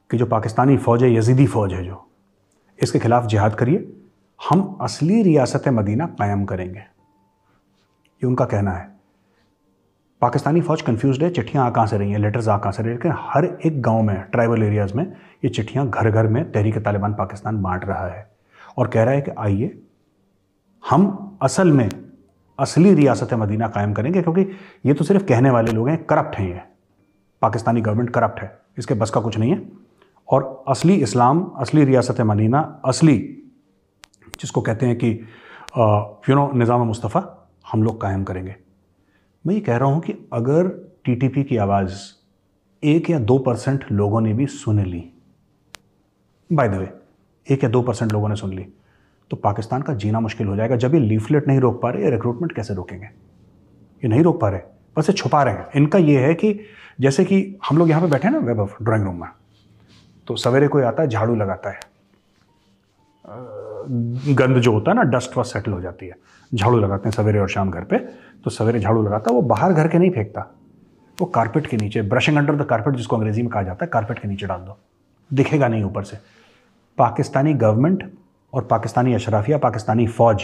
कि जो पाकिस्तानी फ़ौज है, यजीदी फ़ौज है जो, इसके खिलाफ जिहाद करिए, हम असली रियासत मदीना कायम करेंगे। ये उनका कहना है। पाकिस्तानी फ़ौज कंफ्यूज्ड है, चिट्ठियाँ आ कहाँ से रही हैं, लेटर्स आ कहाँ से रही हैं, लेकिन हर एक गांव में, ट्राइबल एरियाज़ में ये चिट्ठियाँ घर घर में तहरीक तालिबान पाकिस्तान बांट रहा है और कह रहा है कि आइए हम असल में असली रियासत मदीना कायम करेंगे। क्योंकि ये तो सिर्फ कहने वाले लोग हैं, करप्ट हैं, ये पाकिस्तानी गवर्नमेंट करप्ट है, इसके बस का कुछ नहीं है। और असली इस्लाम, असली रियासत मदीना, असली जिसको कहते हैं कि निज़ाम मुस्तफ़ा, हम लोग कायम करेंगे। मैं ये कह रहा हूँ कि अगर TTP की आवाज़ 1 या 2% लोगों ने भी सुन ली, बाय द वे 1 या 2% लोगों ने सुन ली, तो पाकिस्तान का जीना मुश्किल हो जाएगा। जब ये लीफलेट नहीं रोक पा रहे, ये रिक्रूटमेंट कैसे रोकेंगे? ये नहीं रोक पा रहे, बस ये छुपा रहे हैं। इनका ये है कि जैसे कि हम लोग यहाँ पे बैठे हैं ना वैभव ड्राइंग रूम में, तो सवेरे कोई आता है, झाड़ू लगाता है, गंद जो होता है ना, डस्ट वस्ट सेटल हो जाती है, झाड़ू लगाते हैं सवेरे और शाम घर पे। तो सवेरे झाड़ू लगाता है, वो बाहर घर के नहीं फेंकता, वो कारपेट के नीचे, ब्रशिंग अंडर द कारपेट जिसको अंग्रेजी में कहा जाता है, कारपेट के नीचे डाल दो, दिखेगा नहीं ऊपर से। पाकिस्तानी गवर्नमेंट और पाकिस्तानी अशराफिया, पाकिस्तानी फ़ौज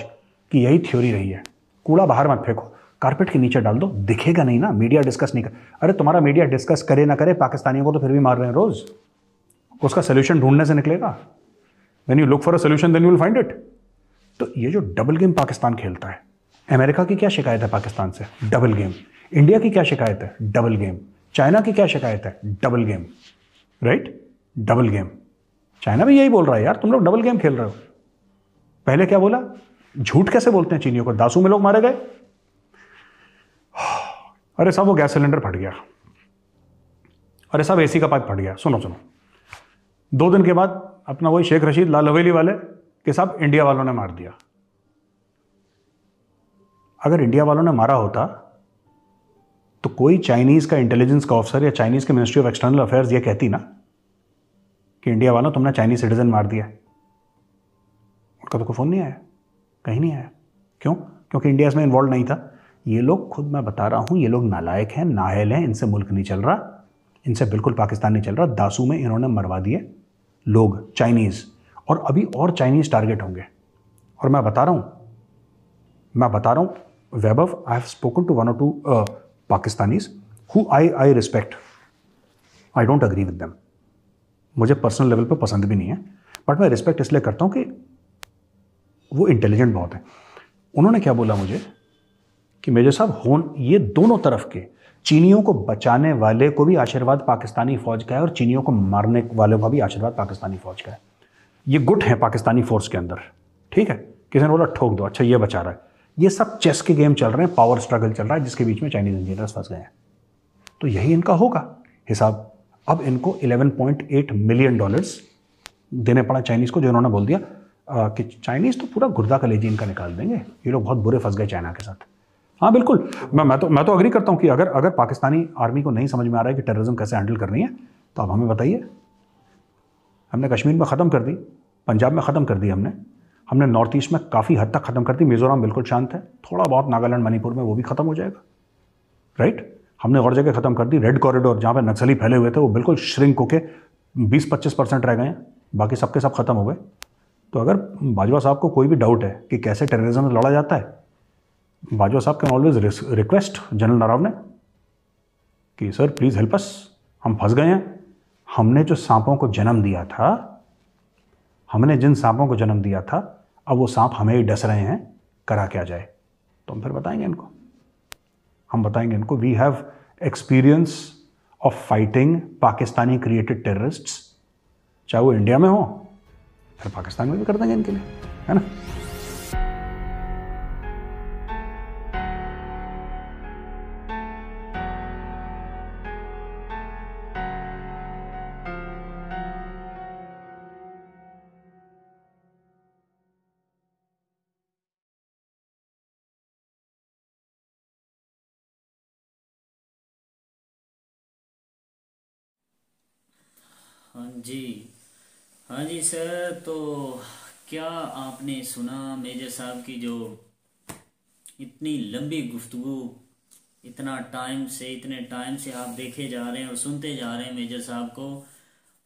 की यही थ्योरी रही है, कूड़ा बाहर मत फेंको, कारपेट के नीचे डाल दो, दिखेगा नहीं ना, मीडिया डिस्कस नहीं कर। अरे तुम्हारा मीडिया डिस्कस करे ना करे, पाकिस्तानियों को तो फिर भी मार रहे हैं रोज़, उसका सोल्यूशन ढूंढने से निकलेगा। When you look for a solution, then you will find it. तो ये जो डबल गेम पाकिस्तान खेलता है, अमेरिका की क्या शिकायत है पाकिस्तान से? Double game. इंडिया की क्या शिकायत है? Double game. चाइना की क्या शिकायत है? Double game. Right, double game. China भी यही बोल रहा है, यार तुम लोग डबल गेम खेल रहे हो। पहले क्या बोला? झूठ कैसे बोलते हैं चीनियों को, दासू में लोग मारे गए। अरे साहब वो गैस सिलेंडर फट गया, अरे साहब AC का पाइप फट गया। सुनो 2 दिन के बाद अपना वही शेख रशीद लाल हवेली वाले के साहब इंडिया वालों ने मार दिया। अगर इंडिया वालों ने मारा होता तो कोई चाइनीज का इंटेलिजेंस का ऑफिसर या चाइनीज के मिनिस्ट्री ऑफ एक्सटर्नल अफेयर्स ये कहती ना कि इंडिया वालों तुमने चाइनीज सिटीजन मार दिया। उनका तो कोई फोन नहीं आया, कहीं नहीं आया। क्यों? क्योंकि इंडिया इसमें इन्वॉल्व नहीं था। ये लोग, खुद मैं बता रहा हूं, ये लोग नालायक हैं, नाअहल हैं, इनसे मुल्क नहीं चल रहा, इनसे बिल्कुल पाकिस्तान नहीं चल रहा। दासू में इन्होंने मरवा दिए लोग, चाइनीज़, और अभी और चाइनीज़ टारगेट होंगे। और मैं बता रहा हूँ Vaibhav, I have spoken to 1 or 2 Pakistanis who I respect, I don't agree with them, मुझे पर्सनल लेवल पे पसंद भी नहीं है, बट मैं रिस्पेक्ट इसलिए करता हूँ कि वो इंटेलिजेंट बहुत है। उन्होंने क्या बोला मुझे कि मेजर साहब, ये दोनों तरफ के, चीनियों को बचाने वाले को भी आशीर्वाद पाकिस्तानी फौज का है और चीनियों को मारने वाले का भी आशीर्वाद पाकिस्तानी फौज का है। ये गुट है पाकिस्तानी फोर्स के अंदर, ठीक है। किसी ने बोला ठोक दो, अच्छा ये बचा रहा है। ये सब चेस के गेम चल रहे हैं, पावर स्ट्रगल चल रहा है, जिसके बीच में चाइनीज इंजीनियर्स फंस गए हैं। तो यही इनका होगा हिसाब। अब इनको $11.8 मिलियन देने पड़ा चाइनीज़ को, जो इन्होंने बोल दिया कि चाइनीज़ तो पूरा गुर्दा कलेजी इनका निकाल देंगे, ये लोग बहुत बुरे फंस गए चाइना के साथ। हाँ बिल्कुल, मैं तो अग्री करता हूँ कि अगर पाकिस्तानी आर्मी को नहीं समझ में आ रहा है कि टेररिज्म कैसे हैंडल करनी है, तो आप हमें बताइए। हमने कश्मीर में ख़त्म कर दी, पंजाब में ख़त्म कर दी, हमने नॉर्थ ईस्ट में काफ़ी हद तक ख़त्म कर दी। मिज़ोरम बिल्कुल शांत है, थोड़ा बहुत नागालैंड मणिपुर में वो भी ख़त्म हो जाएगा, राइट। हमने और जगह ख़त्म कर दी। रेड कॉरिडोर जहाँ पे नक्सली फैले हुए थे वो बिल्कुल श्रिंक होके 20-25% रह गए हैं, बाकी सबके सब ख़त्म हो गए। तो अगर बाजवा साहब को कोई भी डाउट है कि कैसे टेररिज्म लड़ा जाता है, बाजवा साहब can always request general Naravane कि सर प्लीज़ हेल्प अस, हम फंस गए हैं। हमने जो सांपों को जन्म दिया था, हमने जिन सांपों को जन्म दिया था, अब वो सांप हमें ही डस रहे हैं, करा क्या जाए। तो हम फिर बताएंगे इनको, we have experience of fighting Pakistani created terrorists, चाहे वो इंडिया में हो फिर पाकिस्तान में भी कर देंगे इनके लिए, है ना। हाँ जी सर, तो क्या आपने सुना मेजर साहब की जो इतनी लंबी गुफ्तगू, इतने टाइम से आप देखे जा रहे हैं और सुनते जा रहे हैं मेजर साहब को,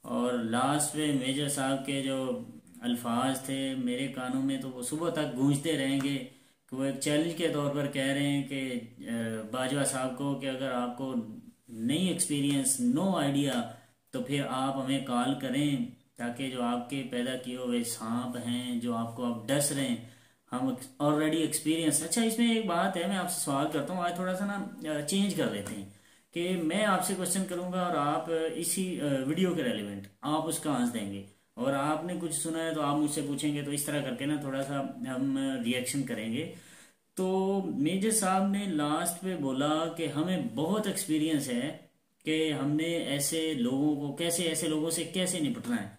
और लास्ट में मेजर साहब के जो अल्फाज थे मेरे कानों में, तो वो सुबह तक गूंजते रहेंगे कि वो एक चैलेंज के तौर पर कह रहे हैं कि बाजवा साहब को कि अगर आपको नहीं एक्सपीरियंस, नो आइडिया, तो फिर आप हमें कॉल करें, ताकि जो आपके पैदा किए हुए सांप हैं जो आपको अब डस रहे हैं, हम ऑलरेडी एक्सपीरियंस। अच्छा, इसमें एक बात है, मैं आपसे सवाल करता हूँ, आज थोड़ा सा ना चेंज कर लेते हैं कि मैं आपसे क्वेश्चन करूंगा और आप इसी वीडियो के रेलिवेंट आप उसका आंसर देंगे, और आपने कुछ सुना है तो आप मुझसे पूछेंगे, तो इस तरह करके ना थोड़ा सा हम रिएक्शन करेंगे। तो मेजर साहब ने लास्ट पे बोला कि हमें बहुत एक्सपीरियंस है कि हमने ऐसे लोगों को ऐसे लोगों से कैसे निपटना है।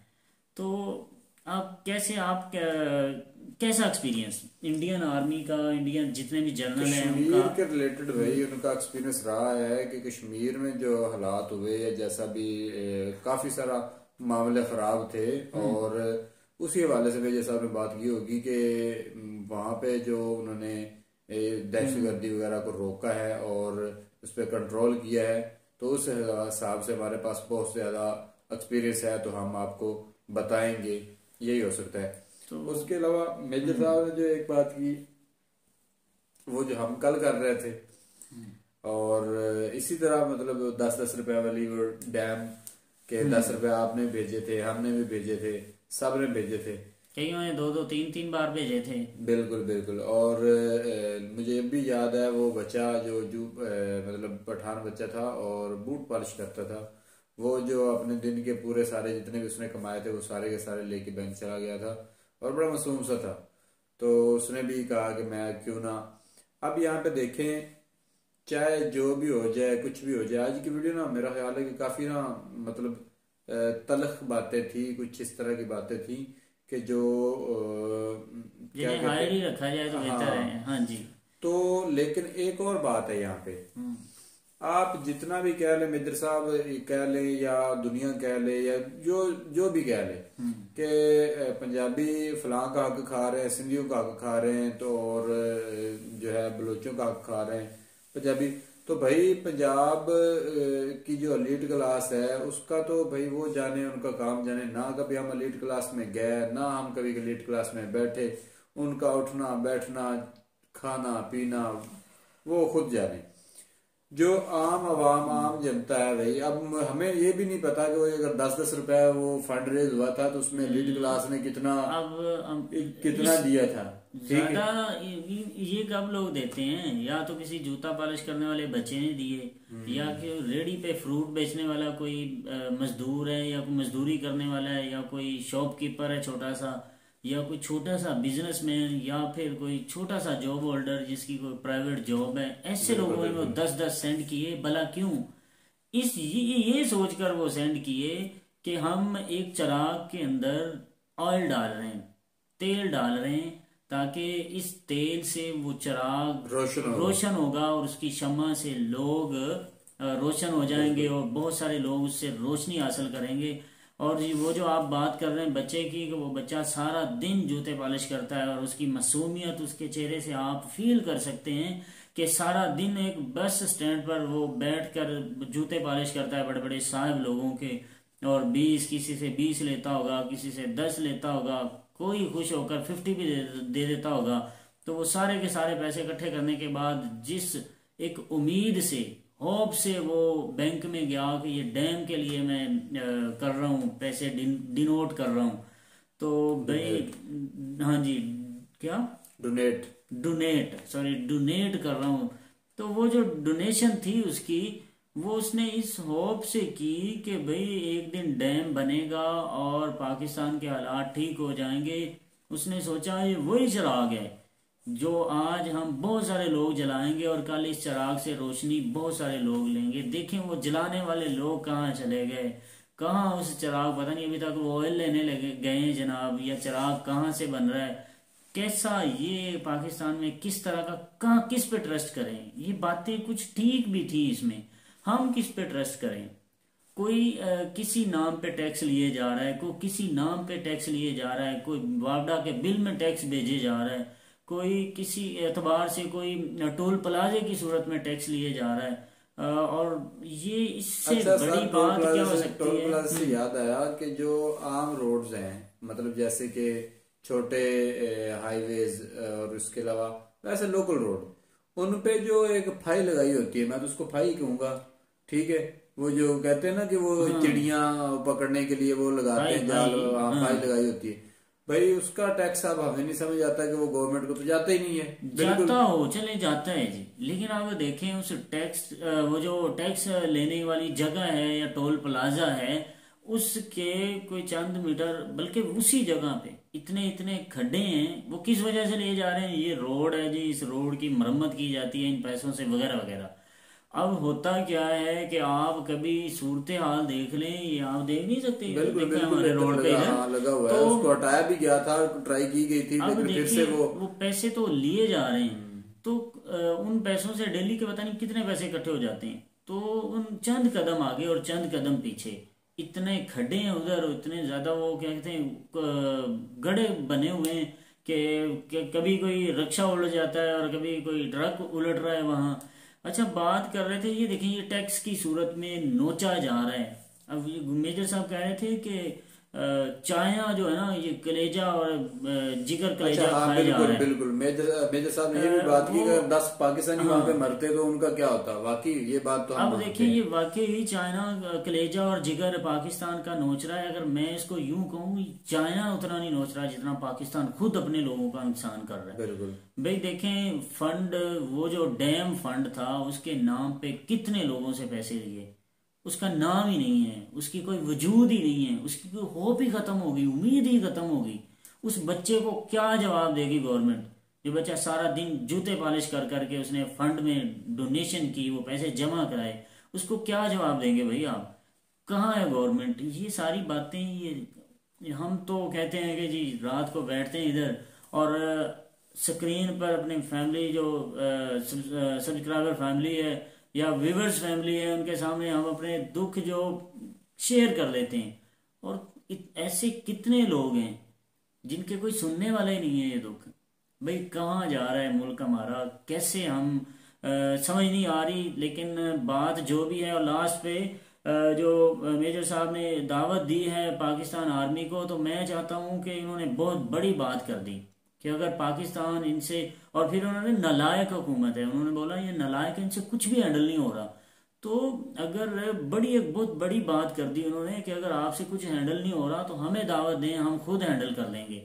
तो आप कैसा एक्सपीरियंस इंडियन आर्मी का, इंडियन जितने भी जनरल हैं कश्मीर के रिलेटेड भाई उनका एक्सपीरियंस रहा है कि कश्मीर में जो हालात हुए, या जैसा भी काफी सारा मामले खराब थे, और उसी हवाले से मेजर साहब ने बात की होगी कि वहाँ पे जो उन्होंने दहशतगर्दी वगैरह को रोका है और उस पर कंट्रोल किया है, तो उस हिसाब से हमारे पास बहुत ज्यादा एक्सपीरियंस है, तो हम आपको बताएंगे, यही हो सकता है। तो उसके अलावा मेजर साहब ने जो एक बात की, वो जो हम कल कर रहे थे, और इसी तरह मतलब 10-10 रुपए वाली वो डैम के 10 रुपए आपने भेजे थे, हमने भी भेजे थे, सब ने भेजे थे, कईयों ने 2-2, 3-3 बार भेजे थे। बिल्कुल बिल्कुल। और मुझे अब भी याद है वो बच्चा जो मतलब पठान बच्चा था और बूट पॉलिश करता था, वो जो अपने दिन के पूरे सारे जितने भी उसने कमाए थे वो सारे के सारे लेके बैंक चला गया था, और बड़ा मासूम सा था। तो उसने भी कहा कि मैं क्यों ना, अब यहाँ पे देखें, चाहे जो भी हो जाए, कुछ भी हो जाए, आज की वीडियो ना मेरा ख्याल है कि काफी ना मतलब तलख बातें थी, कुछ इस तरह की बातें थी कि जो जिन्हें हाइड ही रखा जाए तो बेहतर है। हाँ जी। तो लेकिन एक और बात है यहाँ पे, आप जितना भी कह ले, मेजर साहब कह ले या दुनिया कह ले या जो भी कह ले कि पंजाबी फलां का हक खा रहे हैं, सिंधियों का हक खा रहे हैं, तो और जो है बलोचों का हक खा रहे हैं पंजाबी, तो भाई पंजाब की जो एलीट क्लास है उसका तो भाई वो जाने, उनका काम जाने। ना कभी हम एलीट क्लास में गए, ना हम कभी एलीट क्लास में बैठे, उनका उठना बैठना, खाना पीना वो खुद जाने। जो आम आवाम, आम जनता है भाई, अब हमें ये भी नहीं पता कि वो अगर 10-10 रुपए वो फंड रेज हुआ था तो उसमें एलीट क्लास ने कितना दिया था। ज्यादा ये कब लोग देते हैं, या तो किसी जूता पॉलिश करने वाले बच्चे ने दिए, या कि रेडी पे फ्रूट बेचने वाला कोई मजदूर है, या कोई मजदूरी करने वाला है, या कोई शॉपकीपर है छोटा सा, या कोई छोटा सा बिजनेसमैन, या फिर कोई छोटा सा जॉब होल्डर जिसकी कोई प्राइवेट जॉब है, ऐसे लोगों ने 10-10 सेंड किए। भला क्यों? ये सोचकर वो सेंड किए कि हम एक चिराग के अंदर ऑयल डाल रहे हैं, तेल डाल रहे हैं, ताकि इस तेल से वो चिराग रोशन होगा और उसकी शम्मा से लोग रोशन हो जाएंगे और बहुत सारे लोग उससे रोशनी हासिल करेंगे। और वो जो आप बात कर रहे हैं बच्चे की, कि वो बच्चा सारा दिन जूते पॉलिश करता है और उसकी मासूमियत उसके चेहरे से आप फील कर सकते हैं कि सारा दिन एक बस स्टैंड पर वो बैठकर जूते पॉलिश करता है बड़े बड़े साहब लोगों के, और 20 किसी से 20 लेता होगा, किसी से 10 लेता होगा, कोई खुश होकर 50 भी दे देता होगा। तो वो सारे के सारे पैसे इकट्ठे करने के बाद जिस एक उम्मीद से, होप से वो बैंक में गया कि ये डैम के लिए मैं कर रहा हूँ, पैसे डिनोट कर रहा हूँ, तो भाई हाँ जी, क्या डोनेट कर रहा हूँ। तो वो जो डोनेशन थी उसकी, वो उसने इस होप से की कि भाई एक दिन डैम बनेगा और पाकिस्तान के हालात ठीक हो जाएंगे। उसने सोचा ये वही चिराग है जो आज हम बहुत सारे लोग जलाएंगे और कल इस चिराग से रोशनी बहुत सारे लोग लेंगे। देखें वो जलाने वाले लोग कहाँ चले गए, कहाँ उस चिराग, पता नहीं अभी तक वो ऑयल लेने लगे गए हैं जनाब, या चिराग कहाँ से बन रहा है, कैसा ये पाकिस्तान में किस तरह का, कहाँ किस पे ट्रस्ट करें। ये बातें कुछ ठीक भी थी इसमें, हम किस पे ट्रस्ट करें। कोई किसी नाम पे टैक्स लिए जा रहा है, कोई किसी नाम पे टैक्स लिए जा रहा है, कोई वापडा के बिल में टैक्स भेजे जा रहा है, कोई किसी एतबार से कोई टोल प्लाजे की सूरत में टैक्स लिए जा रहा है। और ये इससे बड़ी बात क्या हो सकती है। टोल प्लाजा से याद आया कि जो आम रोड्स हैं, मतलब जैसे कि छोटे हाईवेज और उसके अलावा वैसे लोकल रोड, उन पे जो एक फाई लगाई होती है, मैं तो उसको फाई कहूंगा, ठीक है, वो जो कहते हैं ना कि वो चिड़ियां पकड़ने के लिए वो लगाते हैं जाल, फाई लगाई होती है भाई, उसका टैक्स अब हमें नहीं समझ आता कि वो गवर्नमेंट को तो जाता ही नहीं है। जाता हो चले जाता है जी, लेकिन आप देखें उस टैक्स, वो जो टैक्स लेने वाली जगह है या टोल प्लाजा है, उसके कोई चंद मीटर, बल्कि उसी जगह पे इतने इतने खड्डे हैं। वो किस वजह से लिए जा रहे हैं, ये रोड है जी, इस रोड की मरम्मत की जाती है इन पैसों से वगैरह वगैरह। अब होता क्या है कि आप कभी सूरत हाल देख लें, ये आप देख नहीं सकते, हमारे रोड पे लगा हुआ है, उसको हटाया भी गया था, ट्राई की गई थी, अब लेकिन फिर से वो पैसे तो लिए जा रहे हैं, तो उन पैसों से डेली के पता नहीं कितने पैसे इकट्ठे हो जाते हैं। तो उन चंद कदम आगे और चंद कदम पीछे इतने खड्डे हैं उधर, इतने ज्यादा वो क्या कहते हैं गड्ढे बने हुए हैं कि कभी कोई रिक्शा उलट जाता है और कभी कोई ट्रक उलट रहा है वहां। अच्छा, बात कर रहे थे, ये देखिए ये टैक्स की सूरत में नोचा जा रहा है। अब ये मेजर साहब कह रहे थे कि चाया जो है ना, ये कलेजा और जिगर कलेजा खाया जा रहा है। बिल्कुल मेजर साहब ने ये भी बात की कि 10 पाकिस्तानी वहां पे मरते तो उनका क्या होता। वाकई ये बात तो अब देखिए ये वाकई ही चाइना कलेजा और जिगर पाकिस्तान का नोच रहा है। अगर मैं इसको यूं कहूँ, चाइना उतना नहीं नोच रहा जितना पाकिस्तान खुद अपने लोगों का नुकसान कर रहा है। बिल्कुल भाई देखें, फंड, वो जो डैम फंड था उसके नाम पे कितने लोगों से पैसे लिए, उसका नाम ही नहीं है, उसकी कोई वजूद ही नहीं है, उसकी कोई होप ही खत्म होगी, उम्मीद ही खत्म होगी। उस बच्चे को क्या जवाब देगी गवर्नमेंट, जो बच्चा सारा दिन जूते पॉलिश कर करके उसने फंड में डोनेशन की, वो पैसे जमा कराए, उसको क्या जवाब देंगे भाई आप? कहाँ है गवर्नमेंट? ये सारी बातें, ये हम तो कहते हैं कि जी रात को बैठते हैं इधर और स्क्रीन पर अपनी फैमिली, जो सब्सक्राइबर फैमिली है या व्यूवर्स फैमिली है, उनके सामने हम अपने दुख जो शेयर कर लेते हैं। और ऐसे कितने लोग हैं जिनके कोई सुनने वाला ही नहीं है ये दुख। भाई कहाँ जा रहा है मुल्क हमारा, कैसे हम समझ नहीं आ रही। लेकिन बात जो भी है, और लास्ट पे जो मेजर साहब ने दावत दी है पाकिस्तान आर्मी को, तो मैं चाहता हूँ कि इन्होंने बहुत बड़ी बात कर दी कि अगर पाकिस्तान इनसे, और फिर उन्होंने नालायक हुकूमत है, उन्होंने बोला ये नालायक, इनसे कुछ भी हैंडल नहीं हो रहा। तो अगर एक बहुत बड़ी बात कर दी उन्होंने कि अगर आपसे कुछ हैंडल नहीं हो रहा तो हमें दावत दें, हम खुद हैंडल कर लेंगे।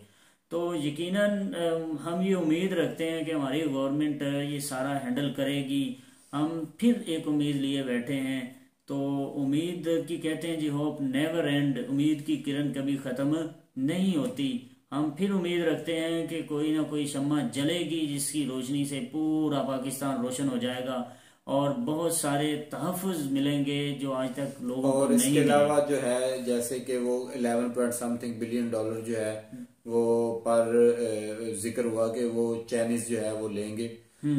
तो यकीनन हम ये उम्मीद रखते हैं कि हमारी गवर्नमेंट ये सारा हैंडल करेगी। हम फिर एक उम्मीद लिए बैठे हैं, तो उम्मीद की कहते हैं जी, होप नेवर एंड, उम्मीद की किरण कभी ख़त्म नहीं होती। हम फिर उम्मीद रखते हैं कि कोई ना कोई शम्मा जलेगी जिसकी रोशनी से पूरा पाकिस्तान रोशन हो जाएगा और बहुत सारे तहफ़्फ़ुज़ मिलेंगे जो आज तक लोगों को नहीं मिले। इसके अलावा जो है, जैसे कि वो 11 बिलियन डॉलर जो है वो पर जिक्र हुआ कि वो चाइनीज जो है वो लेंगे।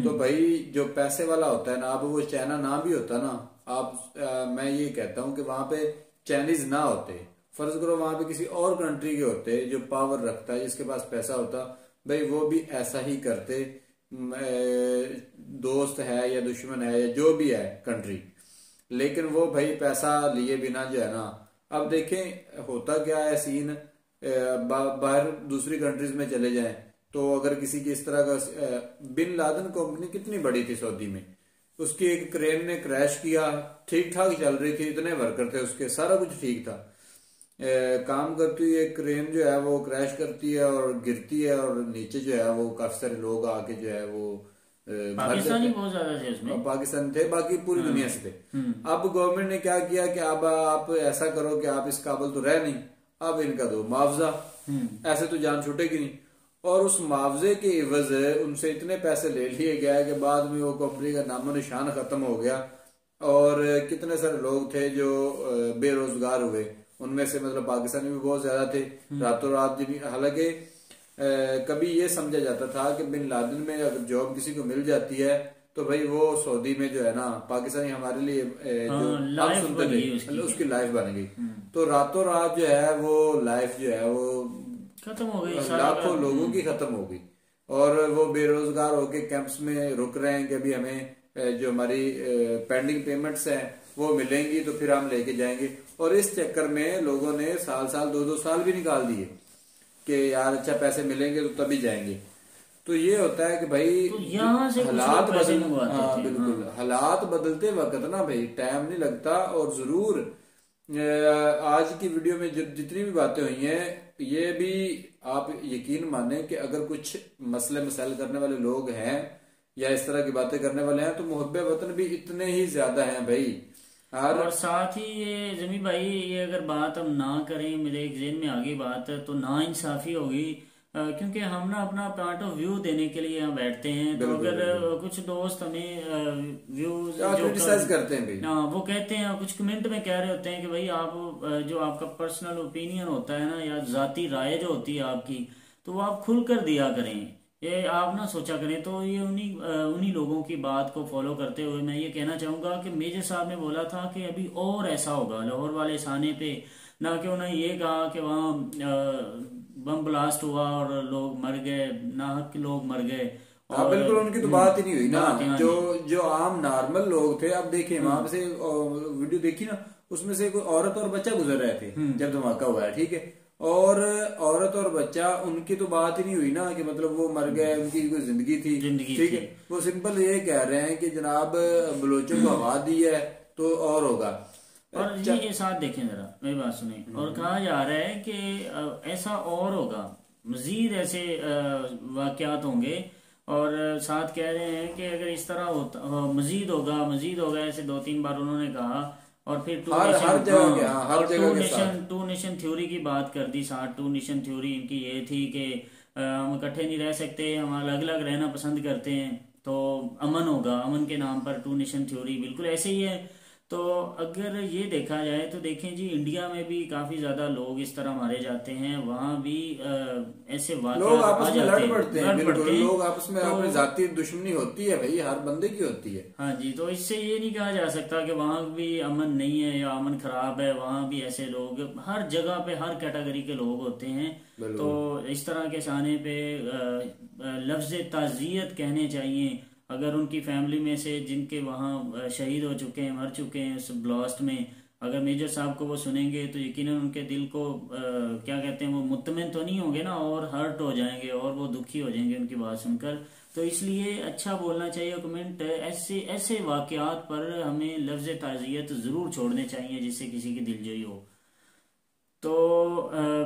तो भाई जो पैसे वाला होता है ना, अब वो चाइना ना भी होता ना, आप मैं ये कहता हूँ कि वहां पे चाइनीज ना होते, फर्ज करो वहां पे किसी और कंट्री के होते जो पावर रखता है, जिसके पास पैसा होता, भाई वो भी ऐसा ही करते। दोस्त है या दुश्मन है या जो भी है कंट्री, लेकिन वो भाई पैसा लिए बिना जो है ना। अब देखें होता क्या है सीन, बाहर दूसरी कंट्रीज में चले जाएं, तो अगर किसी की इस तरह का बिन लादेन कंपनी कितनी बड़ी थी सऊदी में, उसकी एक क्रेन ने क्रैश किया, ठीक ठाक चल रही थी, इतने वर्कर थे उसके, सारा कुछ ठीक था, काम करती हुई एक क्रेन जो है वो क्रैश करती है और गिरती है और नीचे जो है वो काफी सारे लोग आके जो है वो पाकिस्तानी बहुत ज्यादा थे उसमें, पाकिस्तान थे, बाकी पूरी दुनिया से थे। अब गवर्नमेंट ने क्या किया कि अब आप ऐसा करो कि आप इस काबिल तो रह नहीं, अब इनका दो मुआवजा, ऐसे तो जान छूटेगी नहीं। और उस मुआवजे के इवज उनसे इतने पैसे ले लिए गए कि बाद में वो कंपनी का नामो निशान खत्म हो गया और कितने सारे लोग थे जो बेरोजगार हुए, उनमें से मतलब पाकिस्तानी भी बहुत ज्यादा थे रातों रात। हालांकि कभी ये समझा जाता था कि बिन लादेन में अगर जॉब किसी को मिल जाती है तो भाई वो सऊदी में जो है ना पाकिस्तानी हमारे लिए जो हम सुनते थे उसकी लाइफ बन गई। तो रातों रात जो है वो लाइफ जो है वो खत्म हो गई, लाखों लोगों की खत्म हो गई और वो बेरोजगार होके कैंप्स में रुक रहे हैं कि अभी हमें जो हमारी पेंडिंग पेमेंट्स हैं वो मिलेंगी तो फिर हम लेके जाएंगे। और इस चक्कर में लोगों ने साल 2-2 साल भी निकाल दिए कि यार अच्छा पैसे मिलेंगे तो तभी जाएंगे। तो ये होता है कि भाई तो यहाँ से हालात बिल्कुल हालात बदलते वक्त ना भाई टाइम नहीं लगता। और जरूर आज की वीडियो में जितनी भी बातें हुई हैं ये भी आप यकीन माने कि अगर कुछ मसले मसाइल करने वाले लोग हैं या इस तरह की बातें करने वाले हैं तो मुहब्बे वतन भी इतने ही ज्यादा हैं भाई। और साथ ही ये जमी भाई ये अगर बात हम ना करें, मेरे एक ज़हन में आगे बात तो ना इंसाफी होगी, क्योंकि हम ना अपना पॉइंट ऑफ व्यू देने के लिए यहाँ बैठते हैं। तो अगर कुछ दोस्त हमें व्यूज क्रिटिसाइज करते हैं भाई, हाँ वो कहते हैं, कुछ कमेंट में कह रहे होते हैं कि भाई आप जो आपका पर्सनल ओपिनियन होता है ना या जाती राय जो होती है आपकी, तो वो आप खुलकर दिया करें, ये आप ना सोचा करें। तो ये उन्हीं लोगों की बात को फॉलो करते हुए मैं ये कहना चाहूंगा कि मेजर साहब ने बोला था कि अभी और ऐसा होगा लाहौर वाले साने पे, ना कि उन्होंने ये कहा कि वहाँ बम ब्लास्ट हुआ और लोग मर गए, नाहक लोग मर गए। हाँ बिल्कुल, उनकी तो बात ही नहीं हुई ना। जो आम नॉर्मल लोग थे, अब देखिए वहां से वीडियो देखी ना, उसमें से कोई औरत और बच्चा गुजर रहे थे जब धमाका हुआ है, ठीक है, और औरत और बच्चा उनकी तो बात ही नहीं हुई ना कि मतलब वो मर गए, उनकी कोई जिंदगी थी, ठीक है। वो सिंपल ये कह रहे हैं कि जनाब बलोचों को हवा दी है तो और होगा। और ये साथ देखें जरा, मेरी बात सुने, और कहा जा रहा है कि ऐसा और होगा, मजीद ऐसे वाकयात होंगे, और साथ कह रहे हैं कि अगर इस तरह होता मजीद होगा ऐसे 2-3 बार उन्होंने कहा। और फिर टू नेशन थ्योरी की बात कर दी। साथ टू नेशन थ्योरी इनकी ये थी कि हम इकट्ठे नहीं रह सकते, हम अलग अलग रहना पसंद करते हैं, तो अमन होगा, अमन के नाम पर टू नेशन थ्योरी बिल्कुल ऐसे ही है। तो अगर ये देखा जाए तो देखें जी, इंडिया में भी काफी ज्यादा लोग इस तरह मारे जाते हैं, वहाँ भी ऐसे लोग आपस में लड़ पड़ते हैं, लोग आपस में अपनी जाती दुश्मनी होती है भाई, हर बंदे की होती है। हाँ जी, तो इससे ये नहीं कहा जा सकता कि वहाँ भी अमन नहीं है या अमन खराब है, वहाँ भी ऐसे लोग हर जगह पे हर कैटेगरी के लोग होते हैं। तो इस तरह के साने पे लफ्ज ताज़ियत कहने चाहिए। अगर उनकी फैमिली में से जिनके वहाँ शहीद हो चुके हैं, मर चुके हैं उस ब्लास्ट में, अगर मेजर साहब को वो सुनेंगे तो यकीनन उनके दिल को क्या कहते हैं, वो मुतमिन तो नहीं होंगे ना, और हर्ट हो जाएंगे और वो दुखी हो जाएंगे उनकी बात सुनकर। तो इसलिए अच्छा बोलना चाहिए। कमेंट ऐसे वाकयात पर हमें लफ्ज ताज़ियत ज़रूर छोड़ने चाहिए जिससे किसी की दिलजोई हो। तो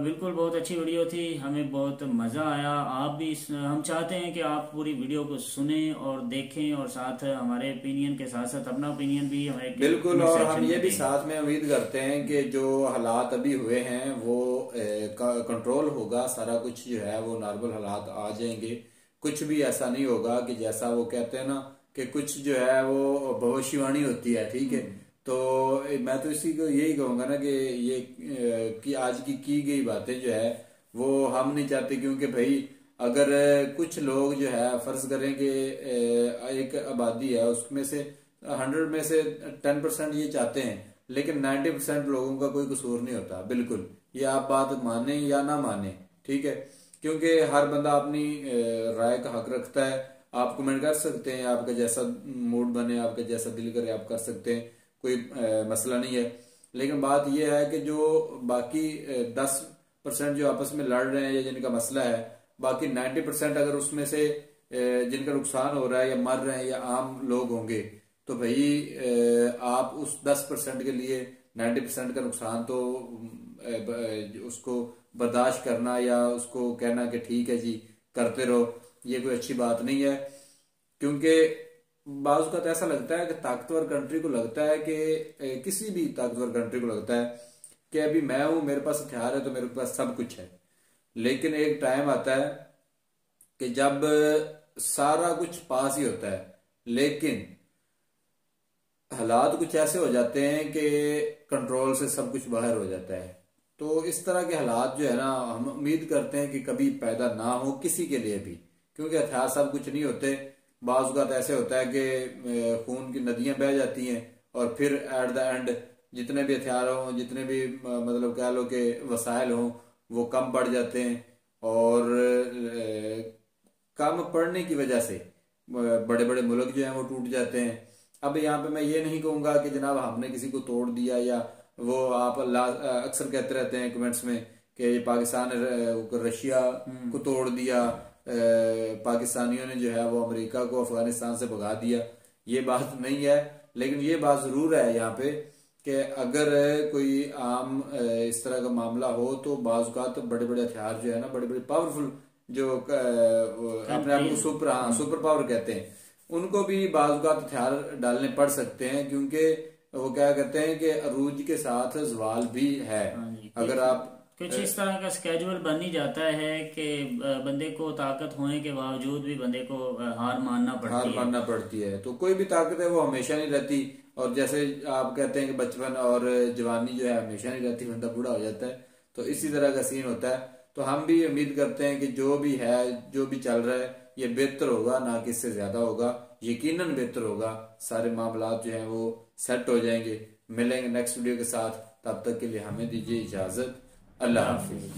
बिल्कुल बहुत अच्छी वीडियो थी, हमें बहुत मज़ा आया। आप भी हम चाहते हैं कि आप पूरी वीडियो को सुने और देखें, और साथ हमारे ओपिनियन के साथ साथ अपना ओपिनियन भी हमें बिल्कुल। और हम ये भी साथ में उम्मीद करते हैं कि जो हालात अभी हुए हैं वो कंट्रोल होगा, सारा कुछ जो है वो नॉर्मल हालात आ जाएंगे। कुछ भी ऐसा नहीं होगा कि जैसा वो कहते हैं ना कि कुछ जो है वो भविष्यवाणी होती है, ठीक है। तो मैं तो इसी को यही कहूंगा ना कि ये कि आज की गई बातें जो है वो हम नहीं चाहते, क्योंकि भाई अगर कुछ लोग जो है फर्ज करें कि एक आबादी है उसमें से 100 में से 10% ये चाहते हैं, लेकिन 90% लोगों का कोई कसूर नहीं होता। बिल्कुल, ये आप बात माने या ना माने, ठीक है, क्योंकि हर बंदा अपनी राय का हक रखता है। आप कमेंट कर सकते हैं, आपका जैसा मूड बने, आपका जैसा दिल करे आप कर सकते हैं, कोई मसला नहीं है। लेकिन बात यह है कि जो बाकी 10 10% जो आपस में लड़ रहे हैं या जिनका मसला है, बाकी 90% अगर उसमें से जिनका नुकसान हो रहा है या मर रहे हैं या आम लोग होंगे, तो भाई आप उस 10% के लिए 90% का नुकसान तो उसको बर्दाश्त करना या उसको कहना कि ठीक है जी करते रहो, ये कोई अच्छी बात नहीं है। क्योंकि बाज़ का तो ऐसा लगता है कि ताकतवर कंट्री को लगता है कि किसी भी ताकतवर कंट्री को लगता है कि अभी मैं हूं, मेरे पास हथियार है तो मेरे पास सब कुछ है। लेकिन एक टाइम आता है कि जब सारा कुछ पास ही होता है, लेकिन हालात कुछ ऐसे हो जाते हैं कि कंट्रोल से सब कुछ बाहर हो जाता है। तो इस तरह के हालात जो है ना, हम उम्मीद करते हैं कि कभी पैदा ना हो किसी के लिए भी, क्योंकि हथियार सब कुछ नहीं होते। बाज़ औक़ात ऐसे होता है कि खून की नदियां बह जाती हैं और फिर एट द एंड जितने भी हथियार हों, जितने भी मतलब कह लो कि वसाइल हों, वो कम पड़ जाते हैं और कम पड़ने की वजह से बड़े बड़े मुल्क जो हैं वो टूट जाते हैं। अब यहाँ पे मैं ये नहीं कहूँगा कि जनाब हमने किसी को तोड़ दिया, या वो आप अक्सर कहते रहते हैं कमेंट्स में कि पाकिस्तान ने रशिया को तोड़ दिया, पाकिस्तानियों ने जो है वो अमेरिका को अफगानिस्तान से भगा दिया। ये बात नहीं है, लेकिन ये बात जरूर है यहाँ पे कि अगर कोई आम इस तरह का मामला हो तो बाज़ औक़ात बड़े बड़े हथियार जो है ना, बड़े बड़े पावरफुल जो अपने आप को सुपर पावर कहते हैं, उनको भी बाज़ औक़ात हथियार डालने पड़ सकते हैं। क्योंकि वो क्या कहते हैं कि अरूज के साथ जवाल भी है। अगर आप कुछ इस तरह का स्केड्यूल बन ही जाता है कि बंदे को ताकत होने के बावजूद भी बंदे को हार मानना पड़ती है। तो कोई भी ताकत है वो हमेशा नहीं रहती, और जैसे आप कहते हैं कि बचपन और जवानी जो है हमेशा नहीं रहती, बंदा बूढ़ा हो जाता है, तो इसी तरह का सीन होता है। तो हम भी उम्मीद करते हैं कि जो भी है, जो भी चल रहा है, ये बेहतर होगा, ना कि इससे ज्यादा होगा, यकीनन बेहतर होगा। सारे मामला जो हैं वो सेट हो जाएंगे। मिलेंगे नेक्स्ट वीडियो के साथ, तब तक के लिए हमें दीजिए इजाजत। अल्लाह हाफिज।